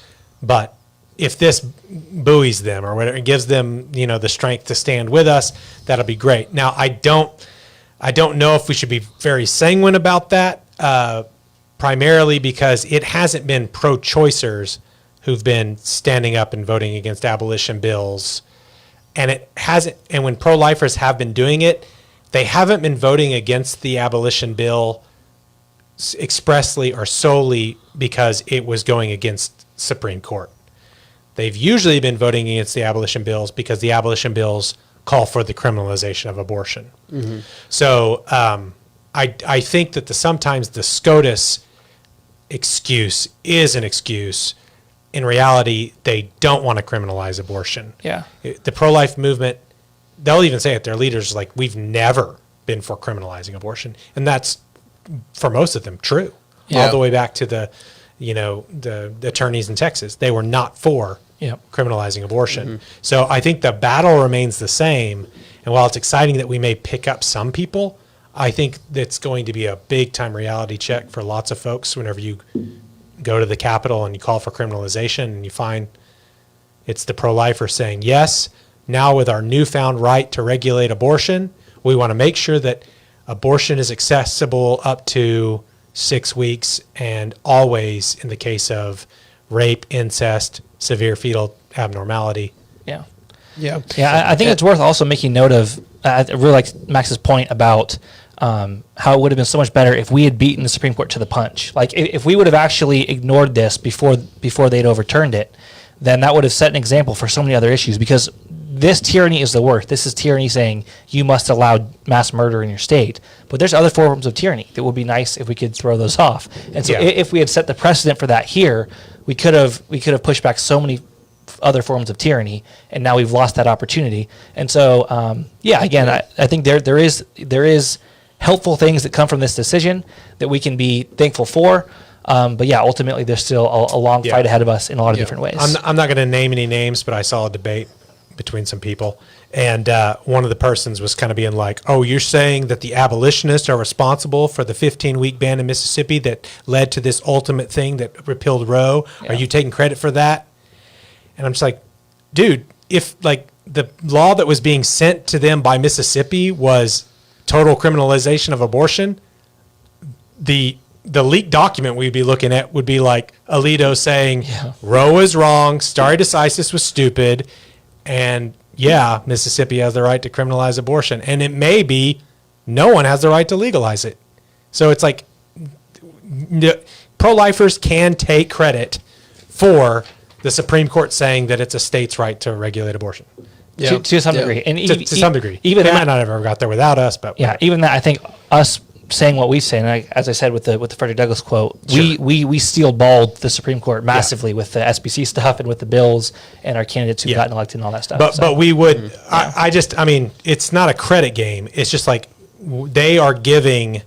A: But if this buoys them or whatever, it gives them, the strength to stand with us, that'll be great. Now, I don't know if we should be very sanguine about that, primarily because it hasn't been pro-choicers who've been standing up and voting against abolition bills. And it hasn't, and when pro-lifers have been doing it, they haven't been voting against the abolition bill expressly or solely because it was going against Supreme Court. They've usually been voting against the abolition bills because the abolition bills call for the criminalization of abortion. Mm-hmm. So I think that sometimes the SCOTUS excuse is an excuse. In reality, they don't want to criminalize abortion.
B: Yeah.
A: The pro-life movement, they'll even say it, their leaders are like, we've never been for criminalizing abortion. And that's, for most of them, true.
C: Yeah.
A: All the way back to the attorneys in Texas. They were not for criminalizing abortion. Mm-hmm. So I think the battle remains the same. And while it's exciting that we may pick up some people, I think that's going to be a big-time reality check for lots of folks whenever you go to the Capitol and you call for criminalization and you find it's the pro-lifer saying, yes, now with our newfound right to regulate abortion, we want to make sure that abortion is accessible up to 6 weeks and always in the case of rape, incest, severe fetal abnormality.
B: Yeah.
C: Yeah.
B: Yeah, I think it's worth also making note of, I really like Max's point about how it would have been so much better if we had beaten the Supreme Court to the punch. Like if we would have actually ignored this before they'd overturned it, then that would have set an example for so many other issues, because this tyranny is the worst. This is tyranny saying you must allow mass murder in your state. But there's other forms of tyranny that would be nice if we could throw those off. And so if we had set the precedent for that here, we could have pushed back so many other forms of tyranny, and now we've lost that opportunity. And so, I think there is helpful things that come from this decision that we can be thankful for. But ultimately there's still a long fight ahead of us in a lot of different ways.
A: I'm not going to name any names, but I saw a debate between some people, and one of the persons was kind of being like, oh, you're saying that the abolitionists are responsible for the 15-week ban in Mississippi that led to this ultimate thing that repealed Roe? Are you taking credit for that? And I'm just like, dude, if like the law that was being sent to them by Mississippi was total criminalization of abortion, the leaked document we'd be looking at would be like Alito saying Roe is wrong, stare decisis was stupid, and Mississippi has the right to criminalize abortion. And it may be no one has the right to legalize it. So it's like pro-lifers can take credit for the Supreme Court saying that it's a state's right to regulate abortion.
B: Yeah. To some degree. And
A: to some degree.
B: Even
A: they
B: that,
A: might not have ever got there without us, but
B: even that, I think us saying what we say, and as I said with the Frederick Douglass quote, we steel balled the Supreme Court massively with the SBC stuff and with the bills and our candidates who've gotten elected and all that stuff.
A: But we would, I mean, it's not a credit game. It's just like they are giving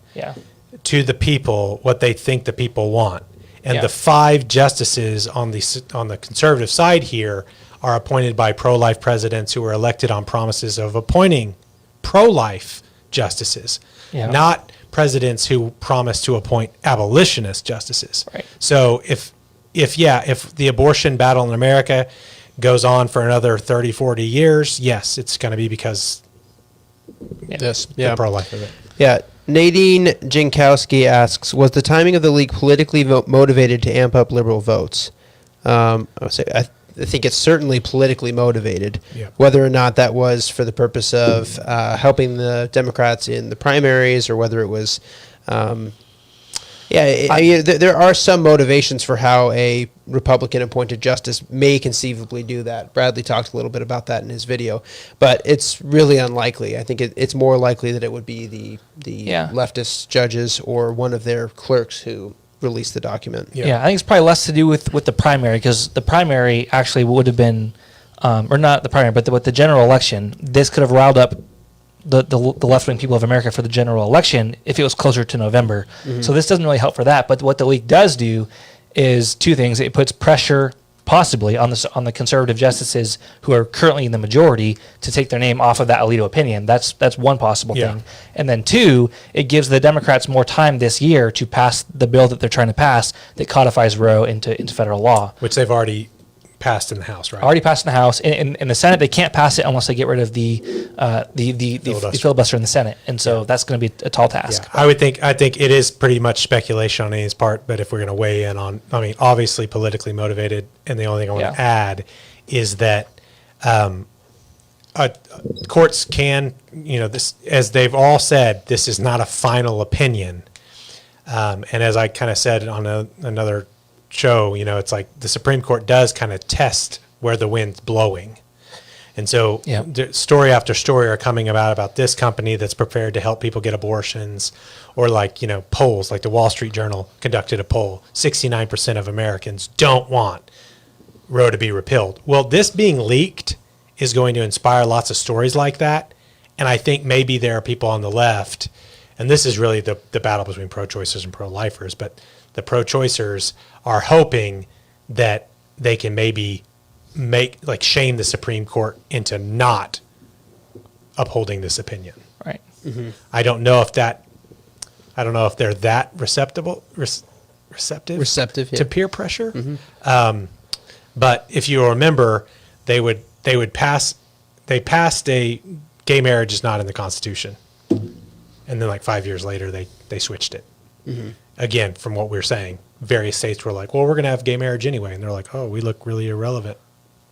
A: to the people what they think the people want. And the 5 justices on the conservative side here are appointed by pro-life presidents who were elected on promises of appointing pro-life justices, not presidents who promised to appoint abolitionist justices.
B: Right.
A: So if the abortion battle in America goes on for another 30, 40 years, yes, it's going to be because the pro-life of it.
C: Yeah. Nadine Jankowski asks, was the timing of the leak politically motivated to amp up liberal votes? think it's certainly politically motivated.
A: Yeah.
C: Whether or not that was for the purpose of helping the Democrats in the primaries, or whether it was, there are some motivations for how a Republican-appointed justice may conceivably do that. Bradley talked a little bit about that in his video, but it's really unlikely. I think it's more likely that it would be the leftist judges or one of their clerks who released the document.
B: Yeah, I think it's probably less to do with the primary, because the primary actually would have been, or not the primary, but with the general election, this could have riled up the left-wing people of America for the general election if it was closer to November. Mm-hmm. So this doesn't really help for that. But what the leak does do is two things. It puts pressure possibly on the conservative justices who are currently in the majority to take their name off of that Alito opinion. That's one possible thing. And then two, it gives the Democrats more time this year to pass the bill that they're trying to pass that codifies Roe into federal law.
A: Which they've already passed in the House, right?
B: Already passed in the House. In the Senate, they can't pass it unless they get rid of the filibuster in the Senate, and so that's going to be a tall task.
A: Yeah. I think it is pretty much speculation on Amy's part, but if we're going to weigh in on, I mean, obviously politically motivated, and the only thing I want to add is that courts can, this, as they've all said, this is not a final opinion, and as I kind of said on another show, it's like the Supreme Court does kind of test where the wind's blowing. And so story after story are coming about this company that's prepared to help people get abortions, or polls, like the Wall Street Journal conducted a poll. 69% of Americans don't want Roe to be repealed. Well, this being leaked is going to inspire lots of stories like that. And I think maybe there are people on the left, and this is really the battle between pro-choicers and pro-lifers, but the pro-choicers are hoping that they can maybe shame the Supreme Court into not upholding this opinion.
B: Right.
C: Mm-hmm.
A: I don't know if they're that receptive
C: yeah.
A: to peer pressure.
C: Mm-hmm.
A: But if you remember, they passed a gay marriage is not in the Constitution, and then 5 years later they switched it. Mm-hmm. Again, from what we're saying, various states were like, well, we're going to have gay marriage anyway. And they're like, oh, we look really irrelevant.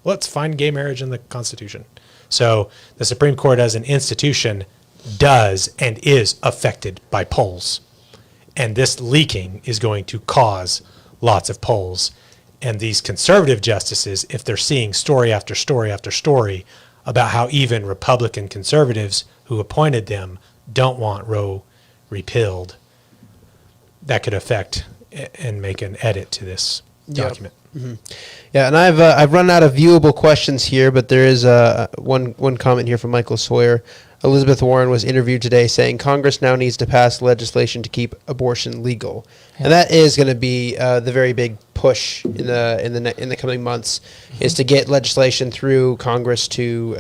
A: Let's find gay marriage in the Constitution. So the Supreme Court as an institution does and is affected by polls. And this leaking is going to cause lots of polls. And these conservative justices, if they're seeing story after story after story about how even Republican conservatives who appointed them don't want Roe repealed, that could affect and make an edit to this document.
C: Mm-hmm. Yeah, and I've run out of viewable questions here, but there is one comment here from Michael Sawyer. Elizabeth Warren was interviewed today saying Congress now needs to pass legislation to keep abortion legal, and that is going to be the very big push in the coming months, is to get legislation through Congress to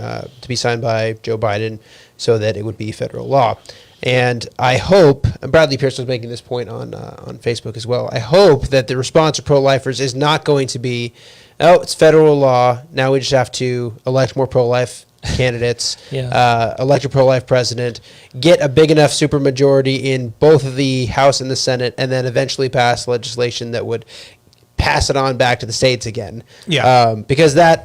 C: be signed by Joe Biden so that it would be federal law. And I hope, and Bradley Pierce was making this point on Facebook as well, I hope that the response of pro-lifers is not going to be, oh, it's federal law, now we just have to elect more pro-life candidates, elect a pro-life president, get a big enough supermajority in both of the House and the Senate, and then eventually pass legislation that would pass it on back to the states again.
A: Yeah.
C: Because they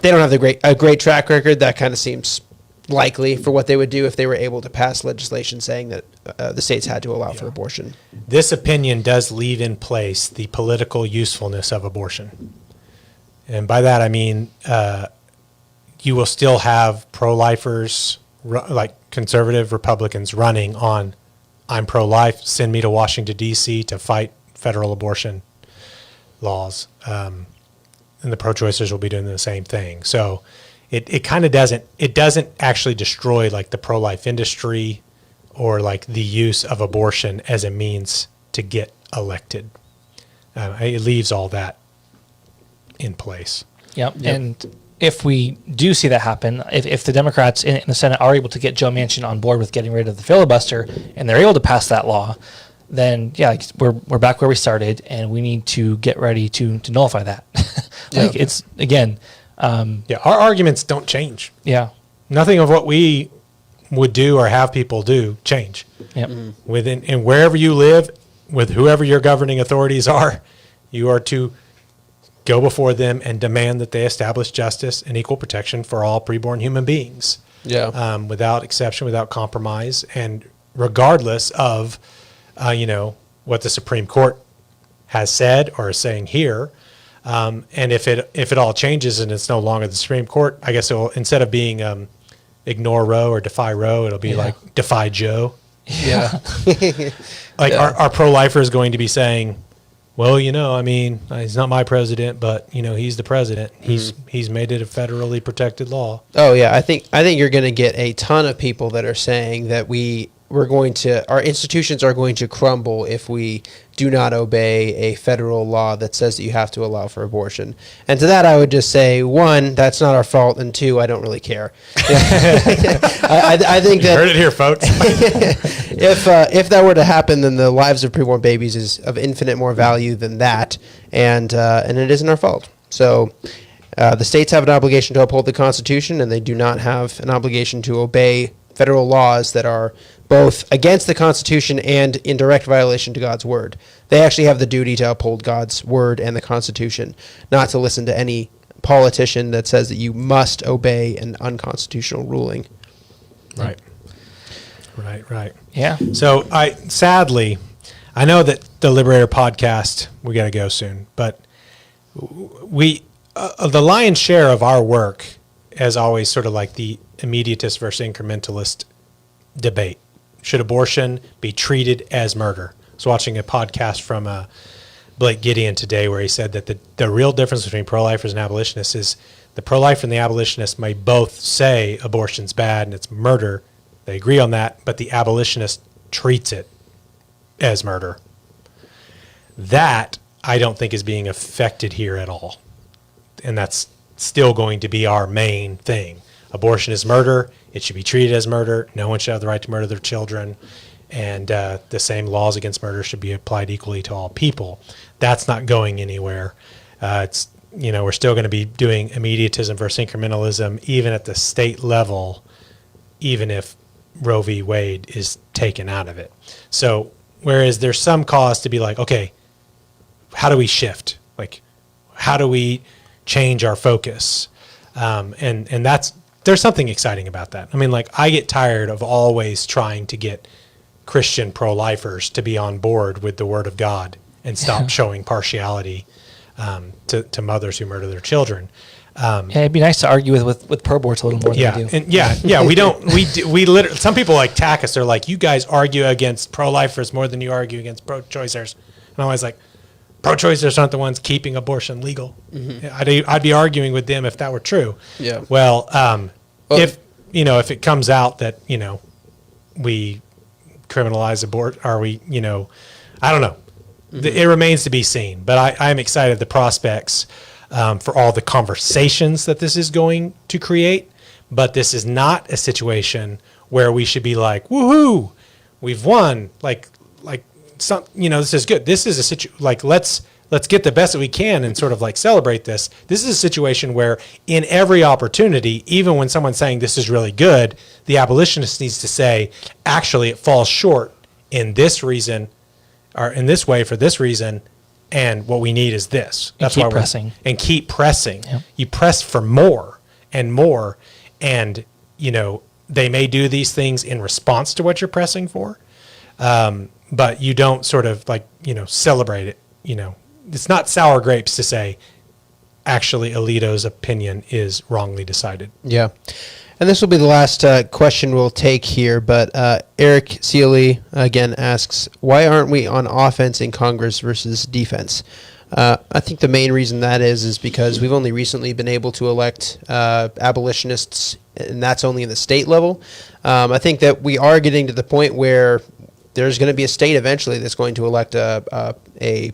C: don't have a great track record. That kind of seems likely for what they would do if they were able to pass legislation saying that the states had to allow for abortion.
A: This opinion does leave in place the political usefulness of abortion. And by that I mean you will still have pro-lifers, like conservative Republicans, running on, I'm pro-life, send me to Washington, D.C. to fight federal abortion laws. And the pro-choicers will be doing the same thing. So it kind of doesn't actually destroy the pro-life industry or the use of abortion as a means to get elected. It leaves all that in place.
B: Yep. And if we do see that happen, if the Democrats in the Senate are able to get Joe Manchin on board with getting rid of the filibuster and they're able to pass that law, then we're back where we started, and we need to get ready to nullify that. It's again.
A: Our arguments don't change.
B: Yeah.
A: Nothing of what we would do or have people do change.
B: Yep.
A: Within and wherever you live, with whoever your governing authorities are, you are to go before them and demand that they establish justice and equal protection for all preborn human beings.
C: Yeah.
A: Without exception, without compromise, and regardless of, what the Supreme Court has said or is saying here. And if it all changes and it's no longer the Supreme Court, I guess it will, instead of being ignore Roe or defy Roe, it'll be like defy Joe.
B: Yeah.
A: Our pro-lifers going to be saying, well, he's not my president, but he's the president. He's made it a federally protected law.
C: Oh yeah, I think you're going to get a ton of people that are saying that our institutions are going to crumble if we do not obey a federal law that says that you have to allow for abortion. And to that, I would just say, one, that's not our fault, and two, I don't really care. I think that
A: You heard it here, folks.
C: if that were to happen, then the lives of preborn babies is of infinite more value than that, and it isn't our fault. So the states have an obligation to uphold the Constitution, and they do not have an obligation to obey federal laws that are both against the Constitution and in direct violation to God's word. They actually have the duty to uphold God's word and the Constitution, not to listen to any politician that says that you must obey an unconstitutional ruling.
A: Right.
B: Yeah.
A: So sadly, I know that the Liberator podcast, we got to go soon, but the lion's share of our work is always sort of like the immediatist versus incrementalist debate. Should abortion be treated as murder? I was watching a podcast from Blake Gideon today where he said that the real difference between pro-lifers and abolitionists is the pro-lifer and the abolitionist may both say abortion's bad and it's murder. They agree on that, but the abolitionist treats it as murder. That, I don't think, is being affected here at all. And that's still going to be our main thing. Abortion is murder. It should be treated as murder. No one should have the right to murder their children. And the same laws against murder should be applied equally to all people. That's not going anywhere. We're still going to be doing immediatism versus incrementalism, even at the state level, even if Roe v. Wade is taken out of it. So whereas there's some cause to be like, okay, how do we shift? Like, how do we change our focus? And there's something exciting about that. I mean, like, I get tired of always trying to get Christian pro-lifers to be on board with the word of God and stop showing partiality to mothers who murder their children.
B: It'd be nice to argue with pro-aborts a little more than we do.
A: And we literally, some people like attack us. They're like, you guys argue against pro-lifers more than you argue against pro-choicers. And I'm always like, pro-choicers aren't the ones keeping abortion legal. Mm-hmm. I'd be arguing with them if that were true.
C: Yeah.
A: Well, if it comes out that we criminalize abort, are we? I don't know. Mm-hmm. It remains to be seen. But I'm excited at the prospects for all the conversations that this is going to create. But this is not a situation where we should be like, woohoo, we've won. Like. This is good. This is a situation, like, let's get the best that we can and sort of like celebrate this. This is a situation where in every opportunity, even when someone's saying this is really good, the abolitionist needs to say, actually, it falls short in this reason or in this way for this reason. And what we need is this.
B: That's why we're pressing.
A: And keep pressing.
B: Yep.
A: You press for more and more. And, they may do these things in response to what you're pressing for. But you don't sort of like, celebrate it. It's not sour grapes to say, actually, Alito's opinion is wrongly decided.
C: Yeah. And this will be the last question we'll take here. But Eric Seeley, again, asks, why aren't we on offense in Congress versus defense? I think the main reason that is because we've only recently been able to elect abolitionists, and that's only in the state level. I think that we are getting to the point where there's going to be a state eventually that's going to elect a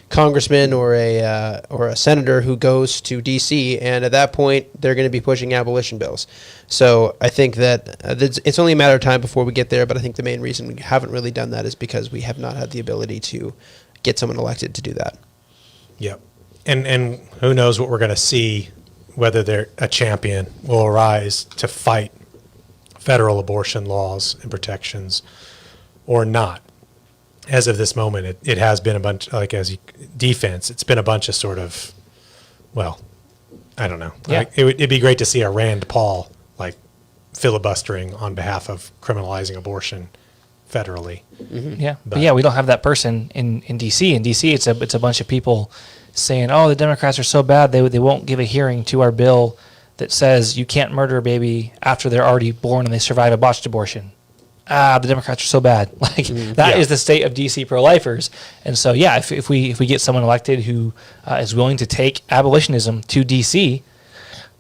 C: congressman or a senator who goes to D.C., and at that point, they're going to be pushing abolition bills. So I think that it's only a matter of time before we get there, but I think the main reason we haven't really done that is because we have not had the ability to get someone elected to do that.
A: Yep. And who knows what we're going to see, whether a champion will arise to fight federal abortion laws and protections or not. As of this moment, it has been a bunch, like as defense, it's been a bunch of sort of well, I don't know.
B: Yeah.
A: It'd be great to see a Rand Paul like filibustering on behalf of criminalizing abortion federally.
B: Yeah, but yeah, we don't have that person in DC. In DC, it's a bunch of people saying, "Oh, the Democrats are so bad; they won't give a hearing to our bill that says you can't murder a baby after they're already born and they survive a botched abortion." The Democrats are so bad. Like that is the state of DC pro-lifers. And so, yeah, if we get someone elected who is willing to take abolitionism to DC,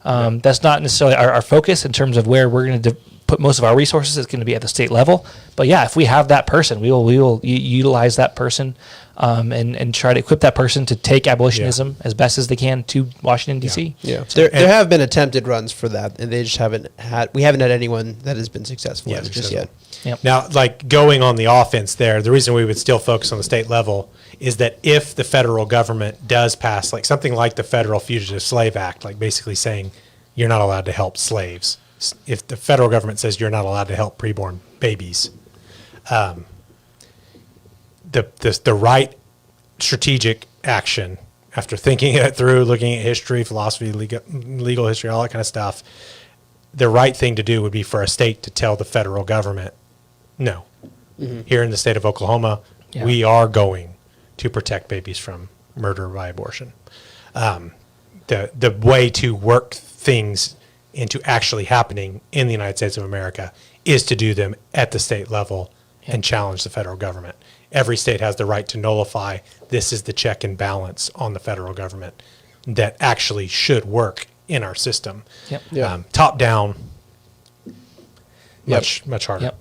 B: that's not necessarily our focus in terms of where we're going to put most of our resources. It's going to be at the state level. But yeah, if we have that person, we will utilize that person and try to equip that person to take abolitionism as best as they can to Washington D.C.
C: Yeah, there have been attempted runs for that, and they just haven't had. We haven't had anyone that has been successful at it just yet.
B: Yep.
A: Now, like going on the offense there, the reason we would still focus on the state level is that if the federal government does pass like something like the Federal Fugitive Slave Act, like basically saying you're not allowed to help slaves, if the federal government says you're not allowed to help preborn babies, the right strategic action after thinking it through, looking at history, philosophy, legal history, all that kind of stuff, the right thing to do would be for a state to tell the federal government, no, here in the state of Oklahoma, we are going to protect babies from murder by abortion. The way to work things into actually happening in the United States of America is to do them at the state level and challenge the federal government. Every state has the right to nullify. This is the check and balance on the federal government that actually should work in our system. Top down, much harder.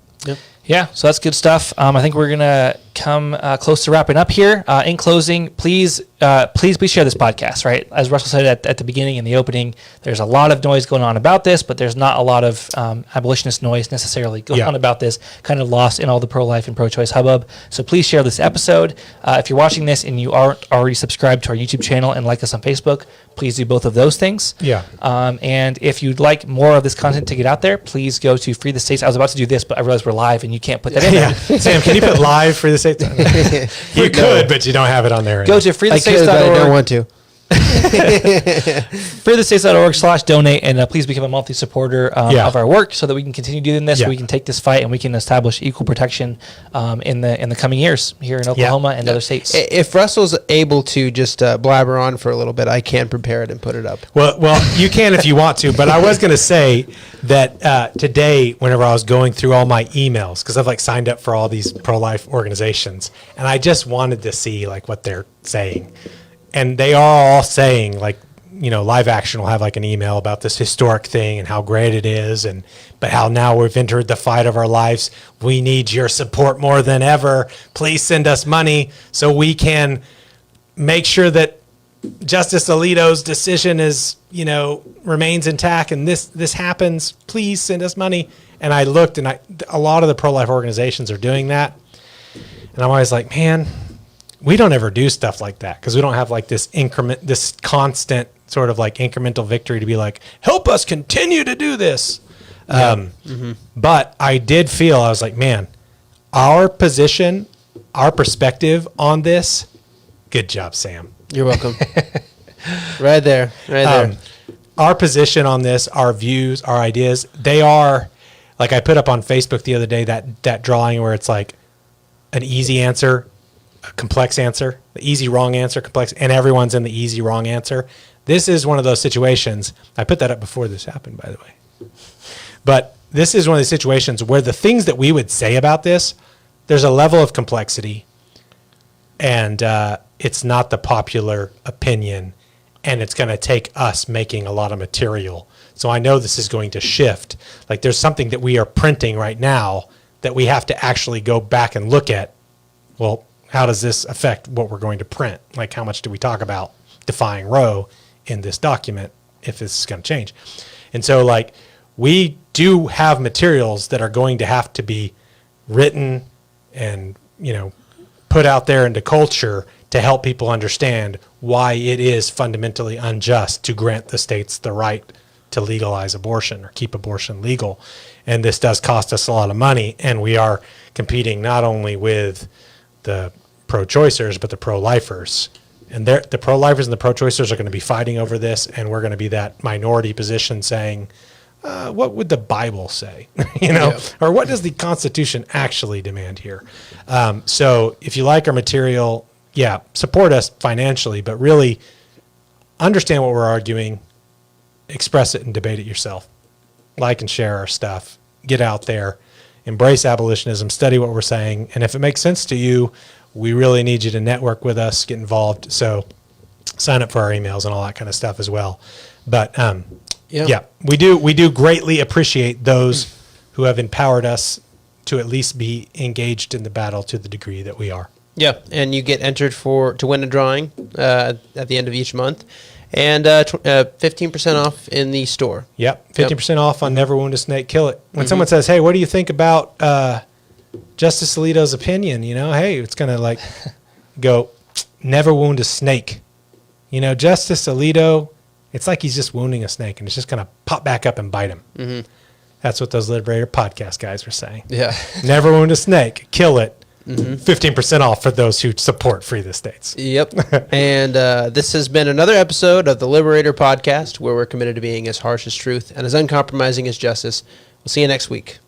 B: Yeah, so that's good stuff. I think we're going to come close to wrapping up here. In closing, please share this podcast, right? As Russell said at the beginning in the opening, there's a lot of noise going on about this, but there's not a lot of abolitionist noise necessarily going on about this, kind of lost in all the pro-life and pro-choice hubbub. So please share this episode. If you're watching this and you aren't already subscribed to our YouTube channel and like us on Facebook, please do both of those things. And if you'd like more of this content to get out there, please go to Free the States. I was about to do this, but I realized we're live and you can't put that in there.
A: Sam, can you put live for the state? You could, but you don't have it on there.
B: Go to freethestates.org.
C: I don't want to.
B: freethestates.org/donate, and please become a monthly supporter of our work so that we can continue doing this, so we can take this fight and we can establish equal protection in the coming years here in Oklahoma and other states.
C: If Russell's able to just blabber on for a little bit, I can prepare it and put it up.
A: Well, you can if you want to, but I was going to say that today, whenever I was going through all my emails, because I've like signed up for all these pro-life organizations, and I just wanted to see like what they're saying. And they are all saying, like, you know, Live Action will have like an email about this historic thing and how great it is, but how now we've entered the fight of our lives. We need your support more than ever. Please send us money so we can make sure that Justice Alito's decision is, you know, remains intact and this happens. Please send us money. And I looked, and a lot of the pro-life organizations are doing that. And I'm always like, man, we don't ever do stuff like that because we don't have like this constant sort of like incremental victory to be like, help us continue to do this. But I did feel, I was like, man, our position, our perspective on this, good job, Sam.
C: You're welcome. Right there.
A: Our position on this, our views, our ideas, they are, like I put up on Facebook the other day, that drawing where it's like an easy answer, a complex answer, the easy wrong answer, complex, and everyone's in the easy wrong answer. This is one of those situations. I put that up before this happened, by the way. But this is one of the situations where the things that we would say about this, there's a level of complexity, and it's not the popular opinion, and it's going to take us making a lot of material. So I know this is going to shift. Like there's something that we are printing right now that we have to actually go back and look at. Well, how does this affect what we're going to print? Like how much do we talk about defying Roe in this document if this is going to change? And so like we do have materials that are going to have to be written and, you know, put out there into culture to help people understand why it is fundamentally unjust to grant the states the right to legalize abortion or keep abortion legal. And this does cost us a lot of money, and we are competing not only with the pro-choicers, but the pro-lifers And the pro-lifers and the pro-choicers are going to be fighting over this, and we're going to be that minority position saying, what would the Bible say? Or what does the Constitution actually demand here? So if you like our material, support us financially, but really understand what we're arguing, express it and debate it yourself. Like and share our stuff. Get out there. Embrace abolitionism. Study what we're saying. And if it makes sense to you, we really need you to network with us, get involved. So sign up for our emails and all that kind of stuff as well. But we do greatly appreciate those who have empowered us to at least be engaged in the battle to the degree that we are.
C: Yeah, and you get entered to win a drawing at the end of each month, and 15% off in the store.
A: Yep, 50% off on Never Wound a Snake, Kill It. When someone says, "Hey, what do you think about Justice Alito's opinion?" Hey, it's gonna like go, "Never wound a snake." Justice Alito, it's like he's just wounding a snake, and it's just gonna pop back up and bite him. Mm-hmm. That's what those Liberator podcast guys were saying.
C: Yeah,
A: never wound a snake, kill it. 15% off for those who support Free the States.
C: Yep. And this has been another episode of the Liberator podcast, where we're committed to being as harsh as truth and as uncompromising as justice. We'll see you next week.